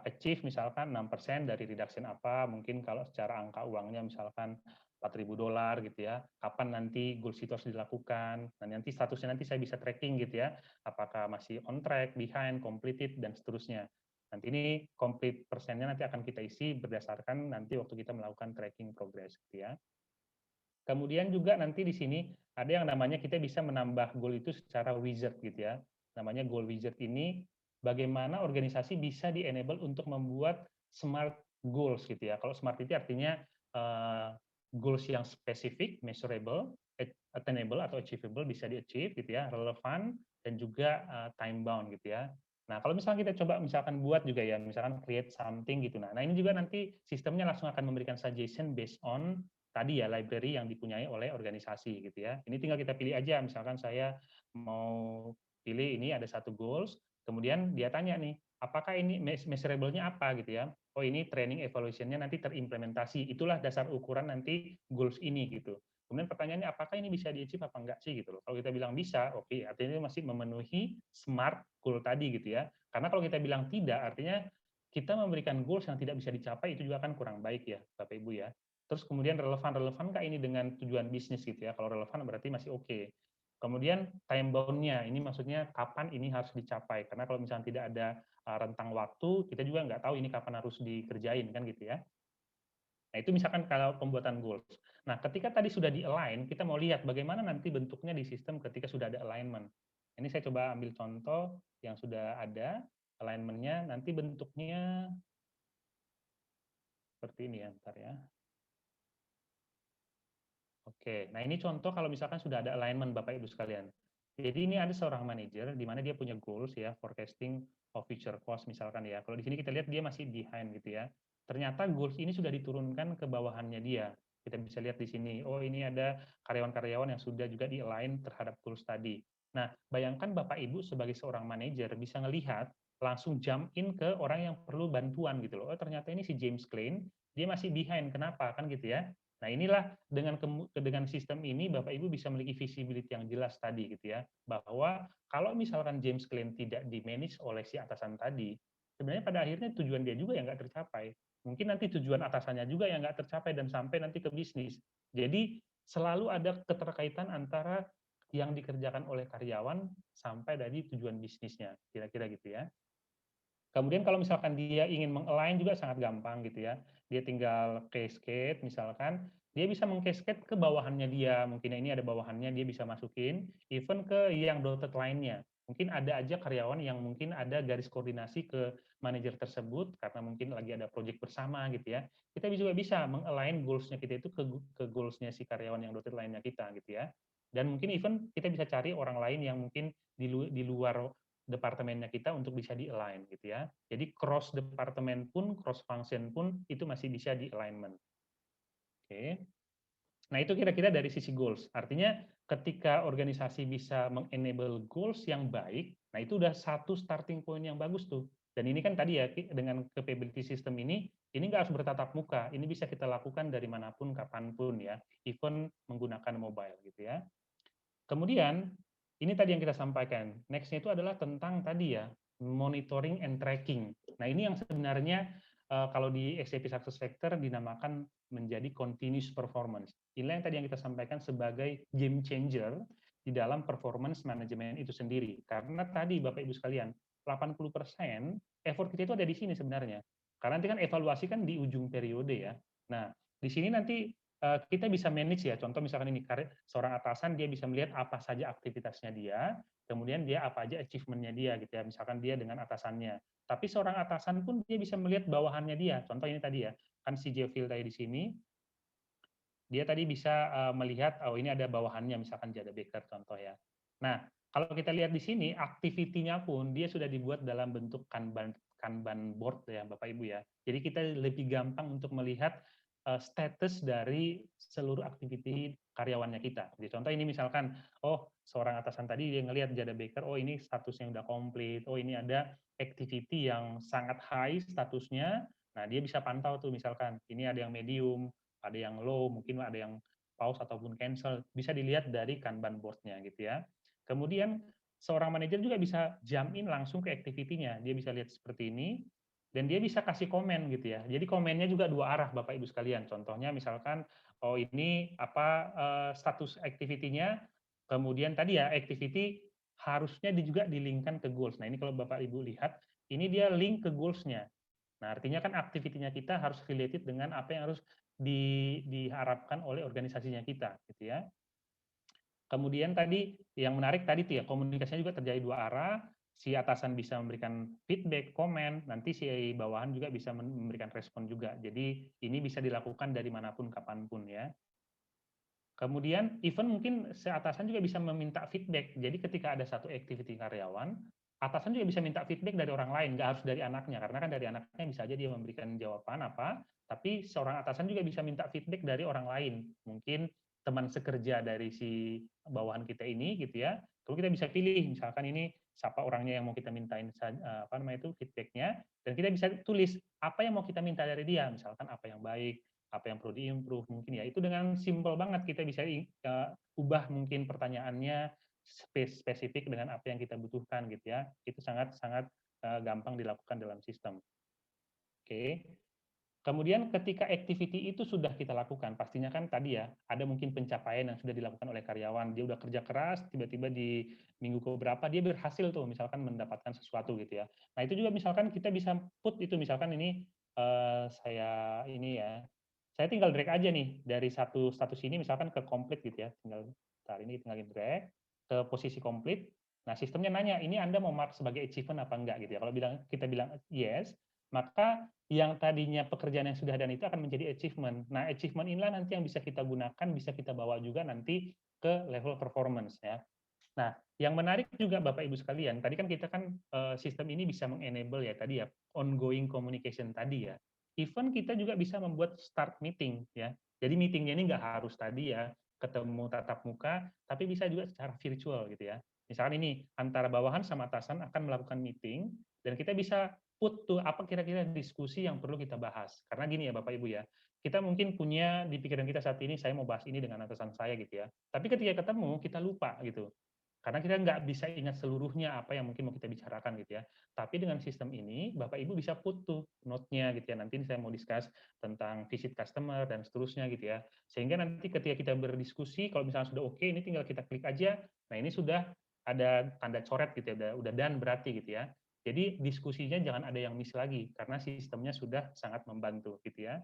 S3: achieve misalkan 6% dari reduction apa, mungkin kalau secara angka uangnya misalkan $4.000 gitu ya, kapan nanti goals itu harus dilakukan, nah nanti statusnya nanti saya bisa tracking gitu ya, apakah masih on track, behind, completed, dan seterusnya. Nanti ini complete persennya nanti akan kita isi berdasarkan nanti waktu kita melakukan tracking progress gitu ya. Kemudian juga nanti di sini ada yang namanya kita bisa menambah goal itu secara wizard gitu ya. Namanya goal wizard ini bagaimana organisasi bisa di-enable untuk membuat smart goals gitu ya. Kalau smart itu artinya goals yang spesifik, measurable, attainable atau achievable bisa di-achieve gitu ya, relevan dan juga time bound gitu ya. Nah, kalau misalnya kita coba misalkan buat juga ya, misalkan create something gitu. Nah, ini juga nanti sistemnya langsung akan memberikan suggestion based on tadi ya library yang dipunyai oleh organisasi gitu ya. Ini tinggal kita pilih aja, misalkan saya mau pilih ini ada satu goals, kemudian dia tanya nih, apakah ini measurable-nya apa gitu ya. Oh ini training evaluation-nya nanti terimplementasi, itulah dasar ukuran nanti goals ini gitu. Kemudian pertanyaannya apakah ini bisa di-achieve apa enggak sih gitu loh. Kalau kita bilang bisa, oke, artinya masih memenuhi smart goal tadi gitu ya. Karena kalau kita bilang tidak, artinya kita memberikan goals yang tidak bisa dicapai itu juga kan kurang baik ya, Bapak Ibu ya. Terus kemudian relevan nggak ini dengan tujuan bisnis gitu ya? Kalau relevan berarti masih oke. Kemudian time bound-nya, ini maksudnya kapan ini harus dicapai. Karena kalau misalnya tidak ada rentang waktu, kita juga nggak tahu ini kapan harus dikerjain kan gitu ya. Nah itu misalkan kalau pembuatan goals. Nah ketika tadi sudah di-align, kita mau lihat bagaimana nanti bentuknya di sistem ketika sudah ada alignment. Ini saya coba ambil contoh yang sudah ada alignment-nya, nanti bentuknya seperti ini ya, bentar ya. Oke, nah ini contoh kalau misalkan sudah ada alignment Bapak Ibu sekalian. Jadi ini ada seorang manajer di mana dia punya goals ya, forecasting of future cost misalkan ya. Kalau di sini kita lihat dia masih behind gitu ya. Ternyata goals ini sudah diturunkan ke bawahannya dia. Kita bisa lihat di sini, oh ini ada karyawan-karyawan yang sudah juga di-align terhadap goals tadi. Nah, bayangkan Bapak Ibu sebagai seorang manajer bisa melihat langsung jump in ke orang yang perlu bantuan gitu loh. Oh ternyata ini si James Klein, dia masih behind, kenapa kan gitu ya. Nah inilah dengan sistem ini Bapak Ibu bisa memiliki visibility yang jelas tadi gitu ya, bahwa kalau misalkan James Klein tidak di-manage oleh si atasan tadi, sebenarnya pada akhirnya tujuan dia juga yang nggak tercapai. Mungkin nanti tujuan atasannya juga yang nggak tercapai dan sampai nanti ke bisnis. Jadi selalu ada keterkaitan antara yang dikerjakan oleh karyawan sampai dari tujuan bisnisnya, kira-kira gitu ya. Kemudian kalau misalkan dia ingin meng-align juga sangat gampang gitu ya. Dia tinggal cascade misalkan, dia bisa meng-cascade ke bawahannya dia. Mungkin ini ada bawahannya, dia bisa masukin, even ke yang dotted line-nya. Mungkin ada aja karyawan yang mungkin ada garis koordinasi ke manajer tersebut, karena mungkin lagi ada project bersama gitu ya. Kita juga bisa meng-align goals-nya kita itu ke goals-nya si karyawan yang dotted line-nya kita gitu ya. Dan mungkin even kita bisa cari orang lain yang mungkin di luar departemennya kita untuk bisa di-align gitu ya. Jadi cross departemen pun, cross function pun itu masih bisa di-alignment. Oke. Nah, itu kira-kira dari sisi goals. Artinya ketika organisasi bisa meng-enable goals yang baik, nah itu udah satu starting point yang bagus tuh. Dan ini kan tadi ya, dengan capability system ini nggak harus bertatap muka. Ini bisa kita lakukan dari manapun, kapanpun ya. Even menggunakan mobile gitu ya. Kemudian, ini tadi yang kita sampaikan. Next-nya itu adalah tentang tadi ya, monitoring and tracking. Nah, ini yang sebenarnya kalau di SAP SuccessFactors dinamakan menjadi continuous performance. Inilah yang tadi yang kita sampaikan sebagai game changer di dalam performance management itu sendiri. Karena tadi Bapak Ibu sekalian, 80% effort kita itu ada di sini sebenarnya. Karena nanti kan evaluasi kan di ujung periode ya. Nah, di sini nanti kita bisa manage ya, contoh misalkan ini seorang atasan dia bisa melihat apa saja aktivitasnya dia, kemudian dia apa aja achievement-nya dia gitu ya, misalkan dia dengan atasannya. Tapi seorang atasan pun dia bisa melihat bawahannya dia, contoh ini tadi ya, kan si Jevil tadi di sini, dia tadi bisa melihat, oh ini ada bawahannya, misalkan Jada Baker contoh ya. Nah, kalau kita lihat di sini, aktivitinya pun dia sudah dibuat dalam bentuk Kanban board ya Bapak Ibu ya. Jadi kita lebih gampang untuk melihat status dari seluruh aktiviti karyawannya kita. Jadi contoh ini misalkan, oh seorang atasan tadi dia ngelihat Jada Baker, oh ini statusnya udah komplit, oh ini ada activity yang sangat high statusnya, nah dia bisa pantau tuh misalkan, ini ada yang medium, ada yang low, mungkin ada yang pause ataupun cancel, bisa dilihat dari Kanban board-nya gitu ya. Kemudian seorang manajer juga bisa jump in langsung ke activity-nya, dia bisa lihat seperti ini, dan dia bisa kasih komen gitu ya. Jadi komennya juga dua arah Bapak Ibu sekalian. Contohnya misalkan oh ini apa status activity-nya, kemudian tadi ya activity harusnya juga di-link-kan ke goals. Nah, ini kalau Bapak Ibu lihat, ini dia link ke goals-nya. Nah, artinya kan activity-nya kita harus related dengan apa yang harus diharapkan oleh organisasinya kita gitu ya. Kemudian tadi yang menarik tadi tuh ya, komunikasinya juga terjadi dua arah, si atasan bisa memberikan feedback, komen, nanti si bawahan juga bisa memberikan respon juga. Jadi ini bisa dilakukan dari manapun, kapanpun ya. Kemudian even mungkin si atasan juga bisa meminta feedback. Jadi ketika ada satu activity karyawan, atasan juga bisa minta feedback dari orang lain, nggak harus dari anaknya, karena kan dari anaknya bisa aja dia memberikan jawaban apa, tapi seorang atasan juga bisa minta feedback dari orang lain. Mungkin teman sekerja dari si bawahan kita ini gitu ya. Kalau kita bisa pilih misalkan ini siapa orangnya yang mau kita mintain apa namanya itu feedbacknya, dan kita bisa tulis apa yang mau kita minta dari dia, misalkan apa yang baik, apa yang perlu diimprove mungkin ya. Itu dengan simple banget kita bisa ubah mungkin pertanyaannya spesifik dengan apa yang kita butuhkan gitu ya. Itu sangat-sangat gampang dilakukan dalam sistem. Oke. Kemudian ketika activity itu sudah kita lakukan, pastinya kan tadi ya, ada mungkin pencapaian yang sudah dilakukan oleh karyawan. Dia udah kerja keras, tiba-tiba di minggu keberapa dia berhasil tuh misalkan mendapatkan sesuatu gitu ya. Nah, itu juga misalkan kita bisa put itu misalkan ini saya ini ya, saya tinggal drag aja nih dari satu status ini misalkan ke complete gitu ya. Tinggal ini tinggal drag ke posisi complete. Nah, sistemnya nanya, ini Anda mau mark sebagai achievement apa enggak gitu ya. Kalau kita bilang yes, maka yang tadinya pekerjaan yang sudah ada itu akan menjadi achievement. Nah, achievement inilah nanti yang bisa kita gunakan, bisa kita bawa juga nanti ke level performance ya. Nah, yang menarik juga Bapak Ibu sekalian, tadi kan kita kan sistem ini bisa mengenable ya tadi ya ongoing communication tadi ya. Even kita juga bisa membuat start meeting ya. Jadi meetingnya ini nggak harus tadi ya ketemu tatap muka, tapi bisa juga secara virtual gitu ya. Misalkan ini antara bawahan sama atasan akan melakukan meeting, Dan kita bisa put tuh apa kira-kira diskusi yang perlu kita bahas. Karena gini ya Bapak Ibu ya, kita mungkin punya di pikiran kita saat ini, saya mau bahas ini dengan atasan saya gitu ya. Tapi ketika ketemu, kita lupa gitu. Karena kita nggak bisa ingat seluruhnya apa yang mungkin mau kita bicarakan gitu ya. Tapi dengan sistem ini, Bapak Ibu bisa put tuh note-nya gitu ya. Nanti saya mau discuss tentang visit customer dan seterusnya gitu ya. Sehingga nanti ketika kita berdiskusi, kalau misalnya sudah oke, ini tinggal kita klik aja. Nah ini sudah ada tanda coret gitu ya, udah done berarti gitu ya. Jadi diskusinya jangan ada yang miss lagi, karena sistemnya sudah sangat membantu gitu ya.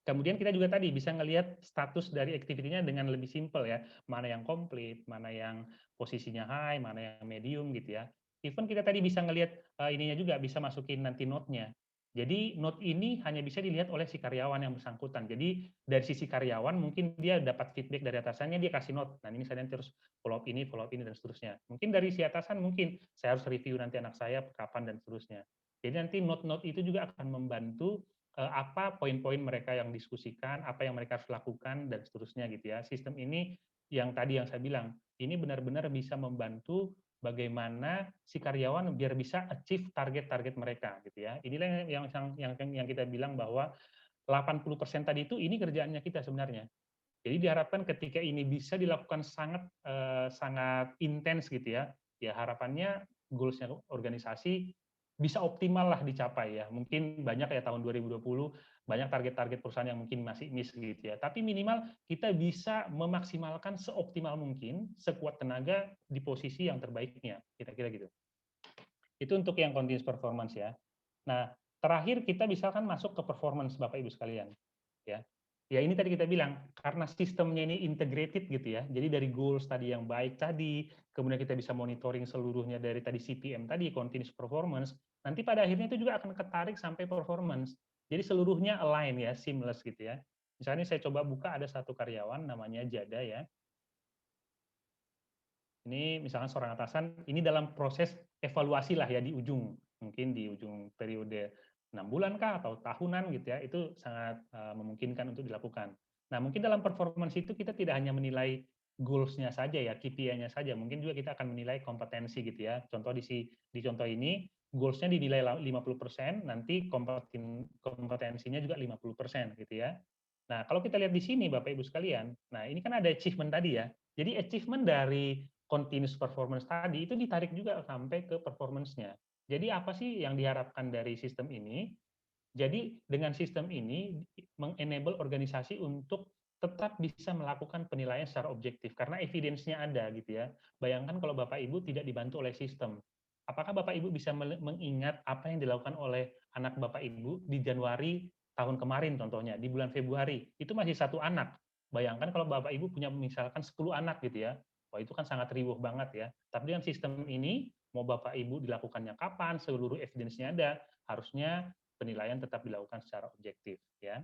S3: Kemudian kita juga tadi bisa ngelihat status dari activity-nya dengan lebih simpel ya, mana yang komplit, mana yang posisinya high, mana yang medium gitu ya. Even kita tadi bisa ngelihat ininya juga bisa masukin nanti note-nya. Jadi note ini hanya bisa dilihat oleh si karyawan yang bersangkutan. Jadi dari sisi karyawan mungkin dia dapat feedback dari atasannya, dia kasih note. Nah ini saya nanti terus follow up ini dan seterusnya. Mungkin dari si atasan mungkin saya harus review nanti anak saya kapan dan seterusnya. Jadi nanti note-note itu juga akan membantu apa poin-poin mereka yang diskusikan, apa yang mereka harus lakukan, dan seterusnya gitu ya. Sistem ini yang tadi yang saya bilang, ini benar-benar bisa membantu bagaimana si karyawan biar bisa achieve target-target mereka gitu ya. Inilah yang kita bilang bahwa 80% tadi itu ini kerjaannya kita sebenarnya. Jadi diharapkan ketika ini bisa dilakukan sangat intens gitu ya, ya harapannya goals-nya organisasi bisa optimal lah dicapai ya. Mungkin banyak ya tahun 2020 banyak target-target perusahaan yang mungkin masih miss gitu ya. Tapi minimal kita bisa memaksimalkan seoptimal mungkin, sekuat tenaga di posisi yang terbaiknya, kira-kira gitu. Itu untuk yang continuous performance ya. Nah, terakhir kita misalkan masuk ke performance Bapak Ibu sekalian. Ya. Ya ini tadi kita bilang, karena sistemnya ini integrated gitu ya, jadi dari goals tadi yang baik tadi, kemudian kita bisa monitoring seluruhnya dari tadi CPM tadi, continuous performance, nanti pada akhirnya itu juga akan ketarik sampai performance. Jadi seluruhnya align ya, seamless gitu ya. Misalnya saya coba buka ada satu karyawan namanya Jada ya. Ini misalnya seorang atasan, ini dalam proses evaluasi lah ya di ujung, mungkin di ujung periode 6 bulan kah atau tahunan gitu ya, itu sangat memungkinkan untuk dilakukan. Nah mungkin dalam performance itu kita tidak hanya menilai goals-nya saja ya, KPI-nya saja, mungkin juga kita akan menilai kompetensi gitu ya. Contoh di contoh ini, goals-nya dinilai 50%, nanti kompetensinya juga 50% gitu ya. Nah kalau kita lihat di sini Bapak Ibu sekalian, nah ini kan ada achievement tadi ya, jadi achievement dari continuous performance tadi itu ditarik juga sampai ke performance-nya. Jadi apa sih yang diharapkan dari sistem ini? Jadi dengan sistem ini mengenable organisasi untuk tetap bisa melakukan penilaian secara objektif karena evidence-nya ada gitu ya. Bayangkan kalau Bapak Ibu tidak dibantu oleh sistem. Apakah Bapak Ibu bisa mengingat apa yang dilakukan oleh anak Bapak Ibu di Januari tahun kemarin contohnya, di bulan Februari, itu masih satu anak. Bayangkan kalau Bapak Ibu punya misalkan 10 anak gitu ya. Wah, itu kan sangat riuh banget ya. Tapi dengan sistem ini, mau Bapak Ibu dilakukannya kapan, seluruh evidence-nya ada, harusnya penilaian tetap dilakukan secara objektif ya.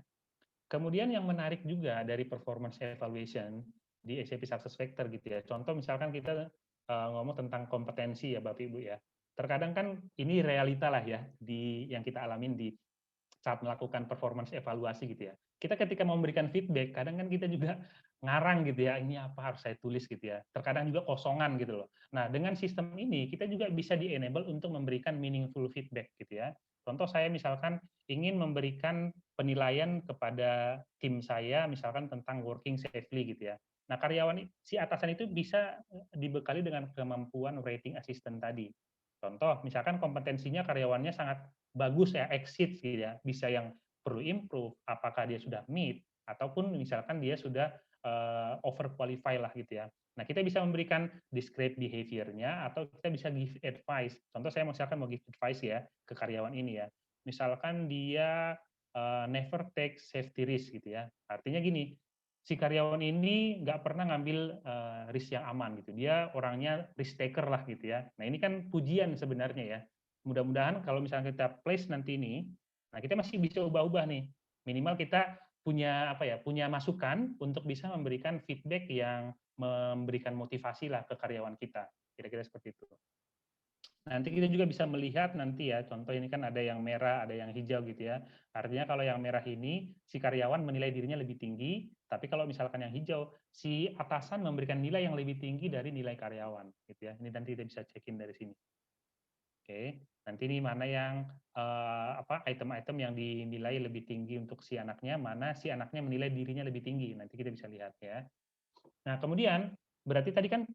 S3: Kemudian yang menarik juga dari performance evaluation di SAP Success Factor gitu ya. Contoh misalkan kita ngomong tentang kompetensi ya Bapak Ibu ya. Terkadang kan ini realita lah ya di yang kita alamin di saat melakukan performance evaluasi gitu ya. Kita ketika mau memberikan feedback, kadang kan kita juga ngarang gitu ya, ini apa harus saya tulis gitu ya. Terkadang juga kosongan gitu loh. Nah, dengan sistem ini kita juga bisa di-enable untuk memberikan meaningful feedback gitu ya. Contoh saya misalkan ingin memberikan penilaian kepada tim saya misalkan tentang working safely gitu ya. Nah, karyawan si atasan itu bisa dibekali dengan kemampuan rating assistant tadi. Contoh, misalkan kompetensinya karyawannya sangat bagus ya, exit gitu ya, bisa yang perlu improve, apakah dia sudah meet, ataupun misalkan dia sudah over qualify lah gitu ya. Nah, kita bisa memberikan describe behavior-nya atau kita bisa give advice. Contoh saya misalkan mau give advice ya ke karyawan ini ya. Misalkan dia never take safety risk gitu ya. Artinya gini, si karyawan ini nggak pernah ngambil risk yang aman gitu. Dia orangnya risk taker lah gitu ya. Nah ini kan pujian sebenarnya ya. Mudah-mudahan kalau misalnya kita place nanti ini, nah kita masih bisa ubah-ubah nih. Minimal kita punya apa ya, punya masukan untuk bisa memberikan feedback yang memberikan motivasi lah ke karyawan kita. Kira-kira seperti itu. Nanti kita juga bisa melihat nanti ya, contoh ini kan ada yang merah, ada yang hijau gitu ya. Artinya kalau yang merah ini, si karyawan menilai dirinya lebih tinggi, tapi kalau misalkan yang hijau, si atasan memberikan nilai yang lebih tinggi dari nilai karyawan. Gitu ya. Ini nanti kita bisa cekin dari sini. Oke, nanti ini mana yang item-item yang dinilai lebih tinggi untuk si anaknya, mana si anaknya menilai dirinya lebih tinggi. Nanti kita bisa lihat ya. Nah, kemudian berarti tadi kan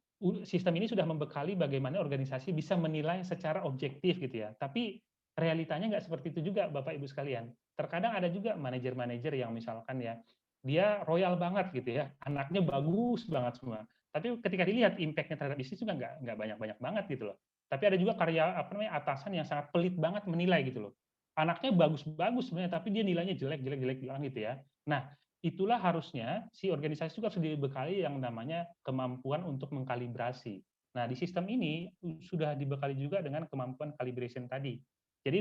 S3: sistem ini sudah membekali bagaimana organisasi bisa menilai secara objektif gitu ya. Tapi realitanya nggak seperti itu juga Bapak Ibu sekalian. Terkadang ada juga manajer-manajer yang misalkan ya, dia royal banget gitu ya, anaknya bagus banget semua. Tapi ketika dilihat impact-nya terhadap bisnis juga nggak banyak-banyak banget gitu loh. Tapi ada juga atasan yang sangat pelit banget menilai gitu loh. Anaknya bagus-bagus sebenarnya, tapi dia nilainya jelek bilang gitu ya. Nah, itulah harusnya si organisasi juga harus dibekali yang namanya kemampuan untuk mengkalibrasi. Nah, di sistem ini sudah dibekali juga dengan kemampuan calibration tadi. Jadi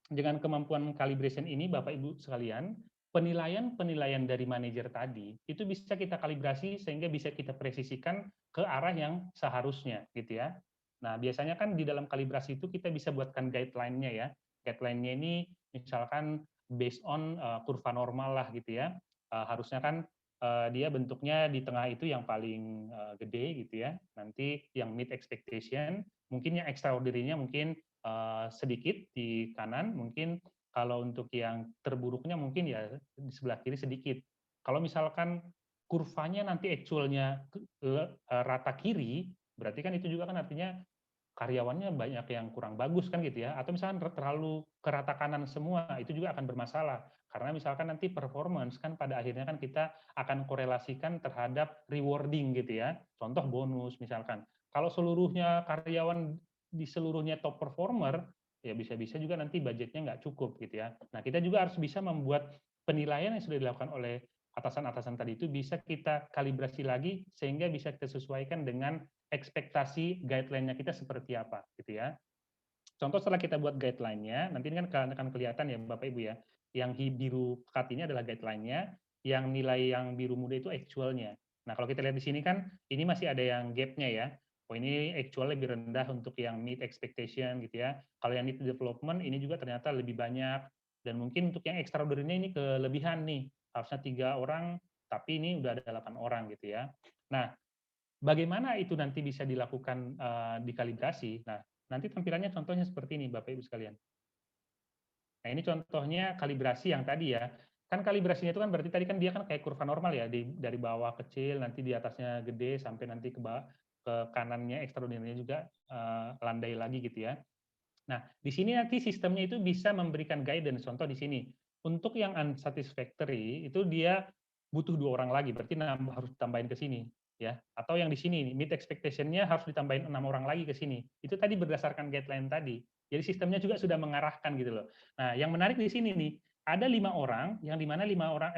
S3: dengan kemampuan calibration ini, Bapak Ibu sekalian, penilaian-penilaian dari manajer tadi itu bisa kita kalibrasi sehingga bisa kita presisikan ke arah yang seharusnya, gitu ya. Nah, biasanya kan di dalam kalibrasi itu kita bisa buatkan guideline-nya ya. Guideline-nya ini misalkan based on kurva normal lah gitu ya. Harusnya kan dia bentuknya di tengah itu yang paling gede gitu ya. Nanti yang meet expectation, mungkin yang extraordinary-nya mungkin sedikit di kanan, mungkin kalau untuk yang terburuknya mungkin ya di sebelah kiri sedikit. Kalau misalkan kurvanya nanti actual-nya rata kiri, berarti kan itu juga kan artinya karyawannya banyak yang kurang bagus kan gitu ya, atau misalkan terlalu ke rata kanan semua, itu juga akan bermasalah. Karena misalkan nanti performance kan pada akhirnya kan kita akan korelasikan terhadap rewarding gitu ya. Contoh bonus misalkan. Kalau seluruhnya karyawan di seluruhnya top performer, ya bisa-bisa juga nanti budgetnya nggak cukup gitu ya. Nah, kita juga harus bisa membuat penilaian yang sudah dilakukan oleh atasan-atasan tadi itu bisa kita kalibrasi lagi sehingga bisa kita sesuaikan dengan ekspektasi guideline-nya kita seperti apa gitu ya. Contoh setelah kita buat guideline-nya, nanti ini kan akan kelihatan ya Bapak Ibu ya, yang biru pekat ini adalah guideline-nya, yang nilai yang biru muda itu actual-nya. Nah, kalau kita lihat di sini kan, ini masih ada yang gap-nya ya. Oh, ini actual lebih rendah untuk yang meet expectation gitu ya. Kalau yang need development, ini juga ternyata lebih banyak. Dan mungkin untuk yang extraordinary ini kelebihan nih. Harusnya 3 orang, tapi ini udah ada 8 orang gitu ya. Nah, bagaimana itu nanti bisa dilakukan dikalibrasi? Nah, nanti tampilannya contohnya seperti ini, Bapak Ibu sekalian. Nah, ini contohnya kalibrasi yang tadi ya. Kan kalibrasinya itu kan berarti tadi kan dia kan kayak kurva normal ya, dari bawah kecil, nanti di atasnya gede, sampai nanti ke kanannya extraordinary juga landai lagi gitu ya. Nah, di sini nanti sistemnya itu bisa memberikan guidance. Contoh di sini, untuk yang unsatisfactory itu dia butuh 2 orang lagi, berarti harus ditambahin ke sini, ya. Atau yang di sini, meet expectation-nya harus ditambahin 6 orang lagi ke sini. Itu tadi berdasarkan guideline tadi. Jadi sistemnya juga sudah mengarahkan gitu loh. Nah, yang menarik di sini nih, ada 5 orang, yang di mana 5 orang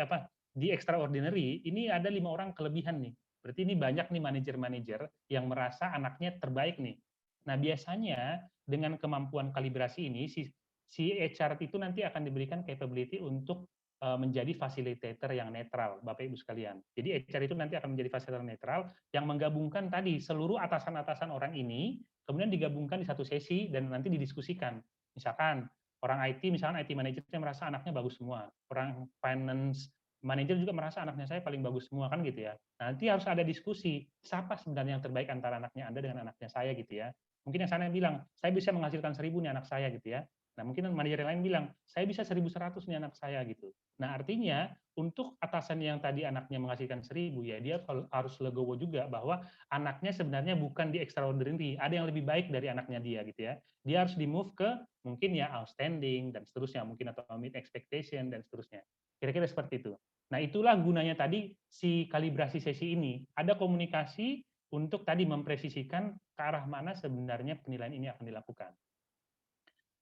S3: di extraordinary ini ada 5 orang kelebihan nih. Berarti ini banyak nih manajer-manajer yang merasa anaknya terbaik nih. Nah, biasanya dengan kemampuan kalibrasi ini, si HR itu nanti akan diberikan capability untuk menjadi facilitator yang netral, Bapak Ibu sekalian. Jadi HR itu nanti akan menjadi facilitator netral yang menggabungkan tadi seluruh atasan-atasan orang ini, kemudian digabungkan di satu sesi dan nanti didiskusikan. Misalkan orang IT, misalkan IT manajernya merasa anaknya bagus semua, orang finance manager juga merasa anaknya saya paling bagus semua kan gitu ya. Nanti harus ada diskusi, siapa sebenarnya yang terbaik antara anaknya Anda dengan anaknya saya gitu ya. Mungkin yang sana bilang, saya bisa menghasilkan 1000 nih anak saya gitu ya. Nah, mungkin manajer lain bilang, saya bisa 1100 nih anak saya gitu. Nah, artinya untuk atasan yang tadi anaknya menghasilkan 1000 ya dia harus legowo juga bahwa anaknya sebenarnya bukan di extraordinary, ada yang lebih baik dari anaknya dia gitu ya. Dia harus di-move ke mungkin ya outstanding dan seterusnya, mungkin atau meet expectation dan seterusnya. Kira-kira seperti itu. Nah, itulah gunanya tadi si kalibrasi sesi ini. Ada komunikasi untuk tadi mempresisikan ke arah mana sebenarnya penilaian ini akan dilakukan.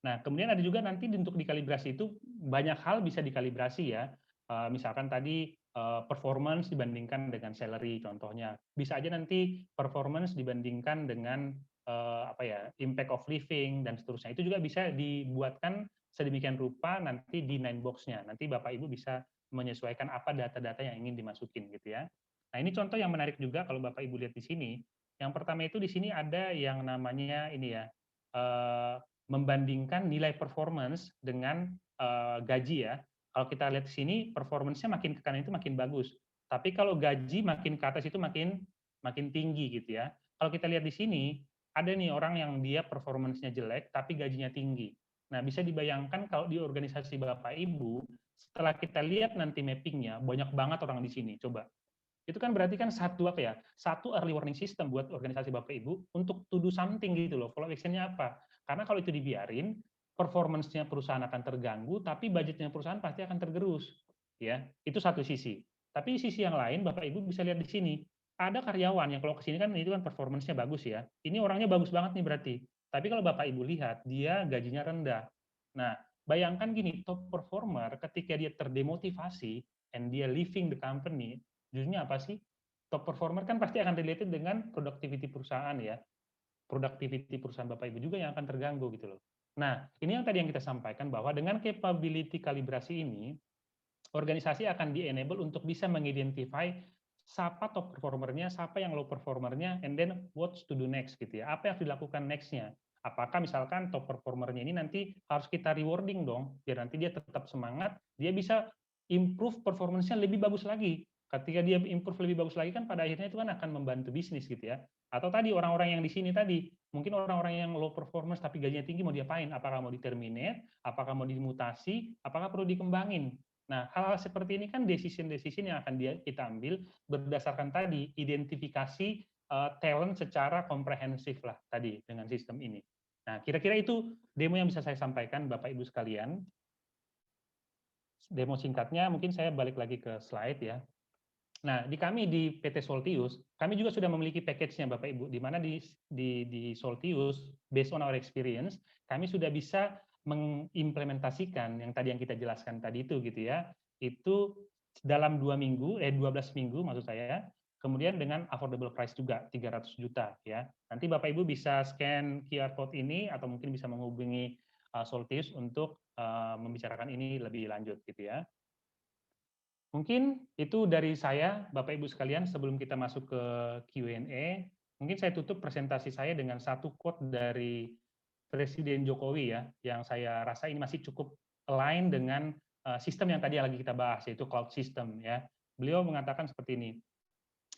S3: Nah, kemudian ada juga nanti untuk dikalibrasi itu banyak hal bisa dikalibrasi ya. Misalkan tadi performance dibandingkan dengan salary contohnya. Bisa aja nanti performance dibandingkan dengan impact of living dan seterusnya. Itu juga bisa dibuatkan sedemikian rupa nanti di 9box-nya. Nanti Bapak Ibu bisa menyesuaikan apa data-data yang ingin dimasukin gitu ya. Nah, ini contoh yang menarik juga kalau Bapak Ibu lihat di sini. Yang pertama itu di sini ada yang namanya ini ya, membandingkan nilai performance dengan gaji ya. Kalau kita lihat di sini performance-nya makin ke kanan itu makin bagus. Tapi kalau gaji makin ke atas itu makin tinggi gitu ya. Kalau kita lihat di sini ada nih orang yang dia performance-nya jelek tapi gajinya tinggi. Nah, bisa dibayangkan kalau di organisasi Bapak Ibu, setelah kita lihat nanti mapping-nya, banyak banget orang di sini. Coba. Itu kan berarti kan satu apa ya? Satu early warning system buat organisasi Bapak Ibu untuk to do something gitu loh. Follow action-nya apa? Karena kalau itu dibiarin, performance-nya perusahaan akan terganggu, tapi budgetnya perusahaan pasti akan tergerus. Ya, itu satu sisi. Tapi sisi yang lain, Bapak Ibu bisa lihat di sini. Ada karyawan yang kalau ke sini kan itu kan performance-nya bagus ya. Ini orangnya bagus banget nih berarti. Tapi kalau Bapak Ibu lihat, dia gajinya rendah. Nah, bayangkan gini, top performer ketika dia terdemotivasi and dia leaving the company, jadinya apa sih? Top performer kan pasti akan related dengan productivity perusahaan ya. Productivity perusahaan Bapak Ibu juga yang akan terganggu gitu loh. Nah, ini yang tadi yang kita sampaikan bahwa dengan capability kalibrasi ini, organisasi akan di-enable untuk bisa mengidentify siapa top performernya, siapa yang low performernya, and then what's to do next gitu ya. Apa yang harus dilakukan next-nya? Apakah misalkan top performernya ini nanti harus kita rewarding dong, biar nanti dia tetap semangat, dia bisa improve performance-nya lebih bagus lagi. Ketika dia improve lebih bagus lagi kan pada akhirnya itu kan akan membantu bisnis gitu ya. Atau tadi orang-orang yang di sini tadi, mungkin orang-orang yang low performance tapi gajinya tinggi mau diapain? Apakah mau di-terminate? Apakah mau dimutasi? Apakah perlu dikembangin? Nah, hal-hal seperti ini kan decision-decision yang akan kita ambil berdasarkan tadi identifikasi talent secara komprehensif lah tadi dengan sistem ini. Nah, kira-kira itu demo yang bisa saya sampaikan Bapak Ibu sekalian. Demo singkatnya mungkin saya balik lagi ke slide ya. Nah, di kami di PT Soltius, kami juga sudah memiliki package-nya Bapak Ibu, di mana di Soltius, based on our experience, kami sudah bisa mengimplementasikan yang tadi yang kita jelaskan tadi itu gitu ya, itu dalam 12 minggu maksud saya, kemudian dengan affordable price juga 300 juta ya. Nanti Bapak Ibu bisa scan QR code ini atau mungkin bisa menghubungi Soltius untuk membicarakan ini lebih lanjut gitu ya. Mungkin itu dari saya, Bapak Ibu sekalian, sebelum kita masuk ke Q&A, mungkin saya tutup presentasi saya dengan satu quote dari Presiden Jokowi ya, yang saya rasa ini masih cukup align dengan sistem yang tadi lagi kita bahas, yaitu cloud system ya. Beliau mengatakan seperti ini,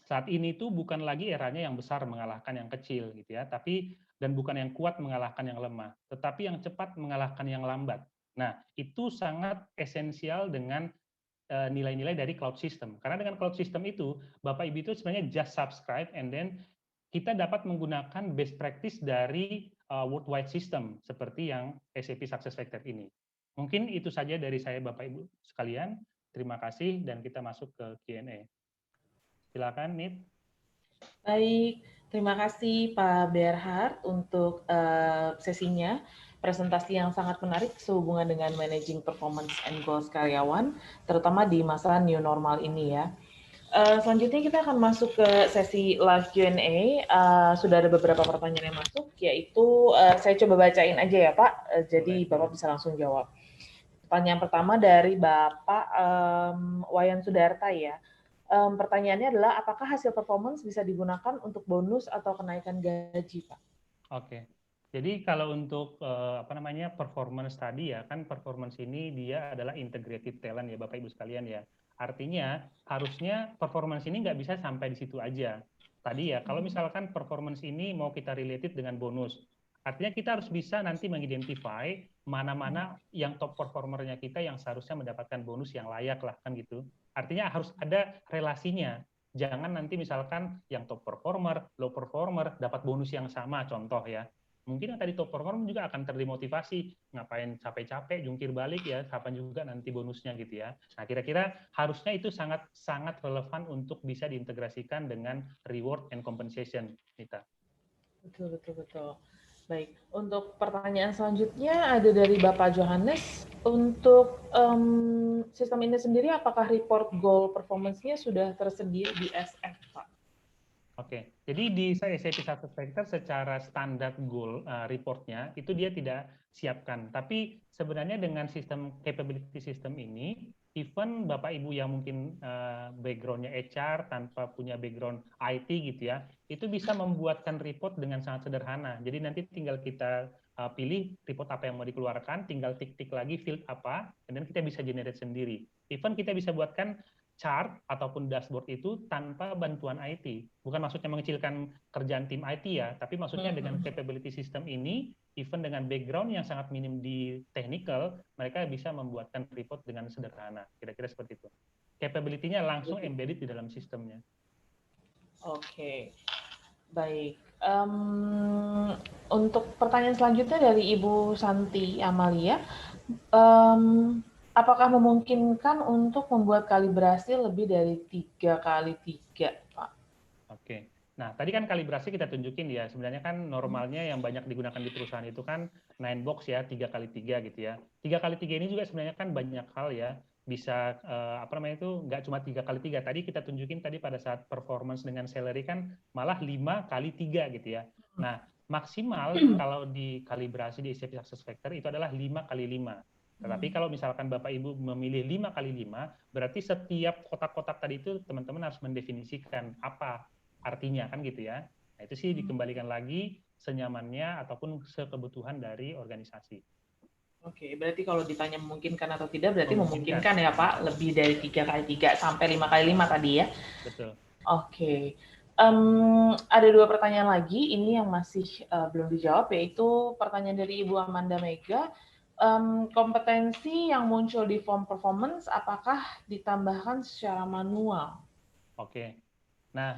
S3: saat ini tuh bukan lagi eranya yang besar mengalahkan yang kecil gitu ya, tapi dan bukan yang kuat mengalahkan yang lemah, tetapi yang cepat mengalahkan yang lambat. Nah, itu sangat esensial dengan nilai-nilai dari cloud system. Karena dengan cloud system itu, Bapak Ibu itu sebenarnya just subscribe and then kita dapat menggunakan best practice dari worldwide system seperti yang SAP SuccessFactors ini. Mungkin itu saja dari saya Bapak Ibu sekalian. Terima kasih dan kita masuk ke Q&A. Silakan, Nit.
S2: Baik, terima kasih Pak Berhard untuk sesinya. Presentasi yang sangat menarik sehubungan dengan managing performance and goals karyawan, terutama di masa new normal ini ya. Selanjutnya kita akan masuk ke sesi live Q&A. Sudah ada beberapa pertanyaan yang masuk, yaitu saya coba bacain aja ya Pak, jadi Bapak bisa langsung jawab. Pertanyaan pertama dari Bapak Wayan Sudarta ya. Pertanyaannya adalah, apakah hasil performance bisa digunakan untuk bonus atau kenaikan gaji, Pak?
S3: Oke. Jadi kalau untuk performance tadi ya, kan performance ini dia adalah integrated talent ya Bapak Ibu sekalian ya. Artinya harusnya performance ini nggak bisa sampai di situ aja. Tadi ya, kalau misalkan performance ini mau kita related dengan bonus, artinya kita harus bisa nanti mengidentify mana-mana yang top performernya kita yang seharusnya mendapatkan bonus yang layak lah kan gitu. Artinya harus ada relasinya. Jangan nanti misalkan yang top performer, low performer dapat bonus yang sama, contoh ya. Mungkin yang tadi top performer juga akan terdemotivasi, ngapain capek-capek, jungkir balik ya, kapan juga nanti bonusnya gitu ya. Nah, kira-kira harusnya itu sangat relevan untuk bisa diintegrasikan dengan reward and compensation, Nita.
S2: Betul. Baik, untuk pertanyaan selanjutnya ada dari Bapak Johannes. Untuk sistem ini sendiri, apakah report goal performance-nya sudah tersedia di SF, Pak?
S3: Oke, jadi di SAP SuccessFactors secara standar goal reportnya itu dia tidak siapkan. Tapi sebenarnya dengan sistem capability system ini, even Bapak Ibu yang mungkin background-nya HR tanpa punya background IT gitu ya, itu bisa membuatkan report dengan sangat sederhana. Jadi nanti tinggal kita pilih report apa yang mau dikeluarkan, tinggal tik-tik lagi field apa, dan kita bisa generate sendiri. Even kita bisa buatkan chart ataupun dashboard itu tanpa bantuan IT. Bukan maksudnya mengecilkan kerjaan tim IT ya, tapi maksudnya dengan capability system ini, even dengan background yang sangat minim di technical, mereka bisa membuatkan report dengan sederhana. Kira-kira seperti itu. Capability-nya langsung embedded di dalam sistemnya.
S2: Oke, baik. Untuk pertanyaan selanjutnya dari Ibu Santi Amalia, apakah memungkinkan untuk membuat kalibrasi lebih dari 3x3, Pak?
S3: Oke. Nah, tadi kan kalibrasi kita tunjukin ya. Sebenarnya kan normalnya yang banyak digunakan di perusahaan itu kan 9 box ya, 3x3 gitu ya. 3x3 ini juga sebenarnya kan banyak hal ya. Bisa apa namanya itu nggak cuma 3x3. Tadi kita tunjukin tadi pada saat performance dengan salary kan malah 5x3 gitu ya. Nah, maksimal kalau di kalibrasi di SAP SuccessFactors itu adalah 5x5. Tetapi kalau misalkan Bapak Ibu memilih 5x5, berarti setiap kotak-kotak tadi itu teman-teman harus mendefinisikan apa artinya kan gitu ya. Nah, itu sih dikembalikan lagi senyamannya ataupun sekebutuhan dari organisasi.
S2: Oke, berarti kalau ditanya memungkinkan atau tidak, berarti memungkinkan ya Pak, lebih dari 3x3 sampai 5x5 tadi ya?
S3: Betul.
S2: Oke. Ada 2 pertanyaan lagi, ini yang masih belum dijawab, yaitu pertanyaan dari Ibu Amanda Mega. Kompetensi yang muncul di form performance, apakah ditambahkan secara manual?
S3: Oke. Nah,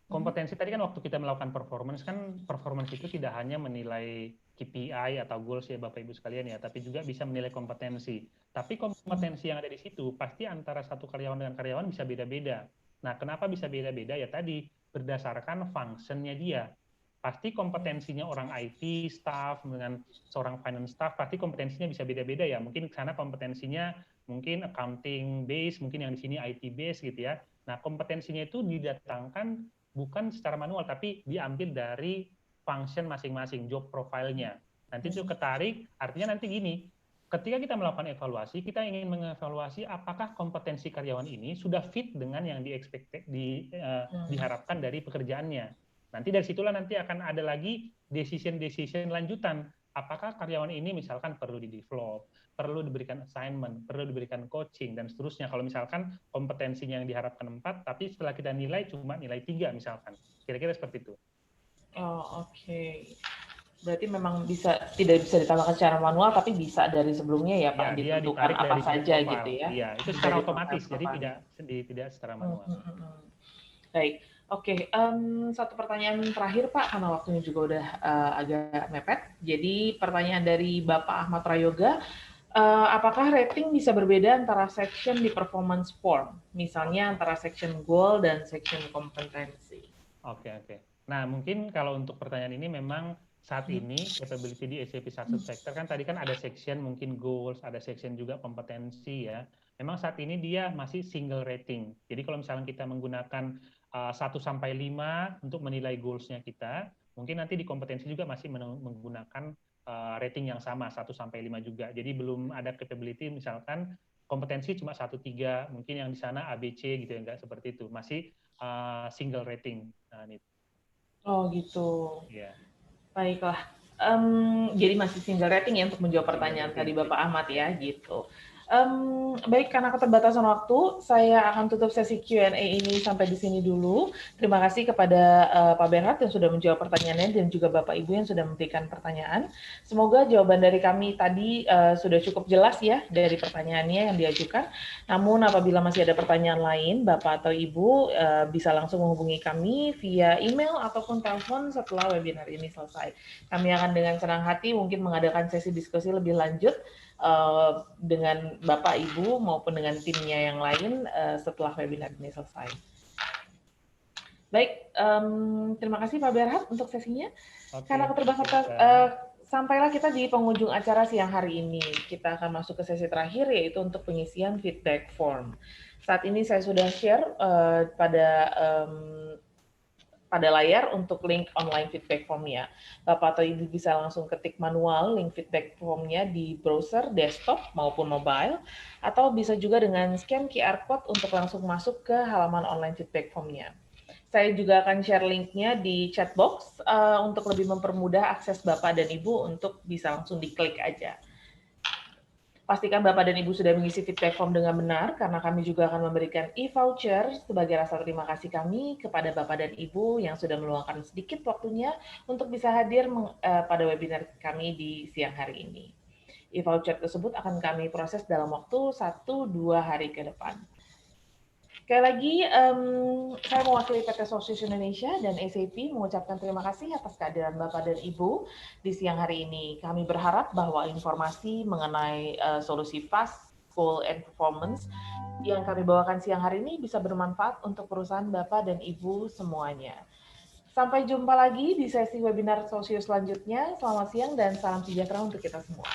S3: kompetensi tadi kan waktu kita melakukan performance kan performance itu tidak hanya menilai KPI atau goals ya Bapak Ibu sekalian ya, tapi juga bisa menilai kompetensi. Tapi kompetensi yang ada di situ pasti antara satu karyawan dengan karyawan bisa beda-beda. Nah, kenapa bisa beda-beda? Ya tadi berdasarkan functionnya dia. Pasti kompetensinya orang IT staff dengan seorang finance staff pasti kompetensinya bisa beda-beda ya. Mungkin ke sana kompetensinya mungkin accounting base, mungkin yang di sini IT base gitu ya. Nah, kompetensinya itu didatangkan bukan secara manual, tapi diambil dari function masing-masing, job profile-nya. Nanti itu ketarik, artinya nanti gini, ketika kita melakukan evaluasi, kita ingin mengevaluasi apakah kompetensi karyawan ini sudah fit dengan yang diharapkan dari pekerjaannya. Nanti dari situlah nanti akan ada lagi decision lanjutan. Apakah karyawan ini misalkan perlu di-develop, perlu diberikan assignment, perlu diberikan coaching, dan seterusnya. Kalau misalkan kompetensinya yang diharapkan 4, tapi setelah kita nilai cuma nilai 3 misalkan. Kira-kira seperti itu.
S2: Oh, oke. Berarti memang tidak bisa ditambahkan secara manual, tapi bisa dari sebelumnya ya Pak,
S3: dia
S2: ditentukan apa
S3: dari
S2: saja
S3: profile.
S2: gitu ya?
S3: Iya, itu secara otomatis, jadi tidak secara manual.
S2: Baik, oke. Satu pertanyaan terakhir Pak, karena waktunya juga udah agak mepet. Jadi pertanyaan dari Bapak Ahmad Prayoga, apakah rating bisa berbeda antara section di performance form, misalnya antara section goal dan section kompetensi?
S3: Oke. Nah, mungkin kalau untuk pertanyaan ini memang saat ini capability di SAP SuccessFactors kan tadi kan ada section mungkin goals, ada section juga kompetensi ya. Memang saat ini dia masih single rating. Jadi kalau misalnya kita menggunakan 1 sampai 5 untuk menilai goals-nya kita, mungkin nanti di kompetensi juga masih menggunakan rating yang sama 1 sampai 5 juga. Jadi belum ada capability misalkan kompetensi cuma 1 3, mungkin yang di sana ABC gitu ya, enggak seperti itu. Masih single rating. Nah, itu.
S2: Oh gitu.
S3: Yeah.
S2: Baiklah. Jadi masih single rating ya untuk menjawab pertanyaan tadi Bapak Ahmad ya gitu. Baik, karena keterbatasan waktu, saya akan tutup sesi Q&A ini sampai di sini dulu. Terima kasih kepada Pak Bernhard yang sudah menjawab pertanyaannya dan juga Bapak Ibu yang sudah memberikan pertanyaan. Semoga jawaban dari kami tadi sudah cukup jelas ya dari pertanyaannya yang diajukan. Namun apabila masih ada pertanyaan lain, Bapak atau Ibu bisa langsung menghubungi kami via email ataupun telepon setelah webinar ini selesai. Kami akan dengan senang hati mungkin mengadakan sesi diskusi lebih lanjut dengan Bapak Ibu maupun dengan timnya yang lain setelah webinar ini selesai. Baik, terima kasih Pak Berhad untuk sesinya. Karena keterbatasan, sampailah kita di penghujung acara siang hari ini. Kita akan masuk ke sesi terakhir, yaitu untuk pengisian feedback form. Saat ini saya sudah share pada layar untuk link online feedback formnya. Bapak atau Ibu bisa langsung ketik manual link feedback formnya di browser, desktop maupun mobile, atau bisa juga dengan scan QR code untuk langsung masuk ke halaman online feedback formnya. Saya juga akan share linknya di chat box untuk lebih mempermudah akses Bapak dan Ibu untuk bisa langsung diklik aja. Pastikan Bapak dan Ibu sudah mengisi feedback form dengan benar, karena kami juga akan memberikan e-voucher sebagai rasa terima kasih kami kepada Bapak dan Ibu yang sudah meluangkan sedikit waktunya untuk bisa hadir pada webinar kami di siang hari ini. E-voucher tersebut akan kami proses dalam waktu 1-2 hari ke depan. Sekali lagi, saya mewakili PT Sosius Indonesia dan SAP mengucapkan terima kasih atas kehadiran Bapak dan Ibu di siang hari ini. Kami berharap bahwa informasi mengenai solusi fast, full, and performance yang kami bawakan siang hari ini bisa bermanfaat untuk perusahaan Bapak dan Ibu semuanya. Sampai jumpa lagi di sesi webinar Sosius selanjutnya. Selamat siang dan salam sejahtera untuk kita semua.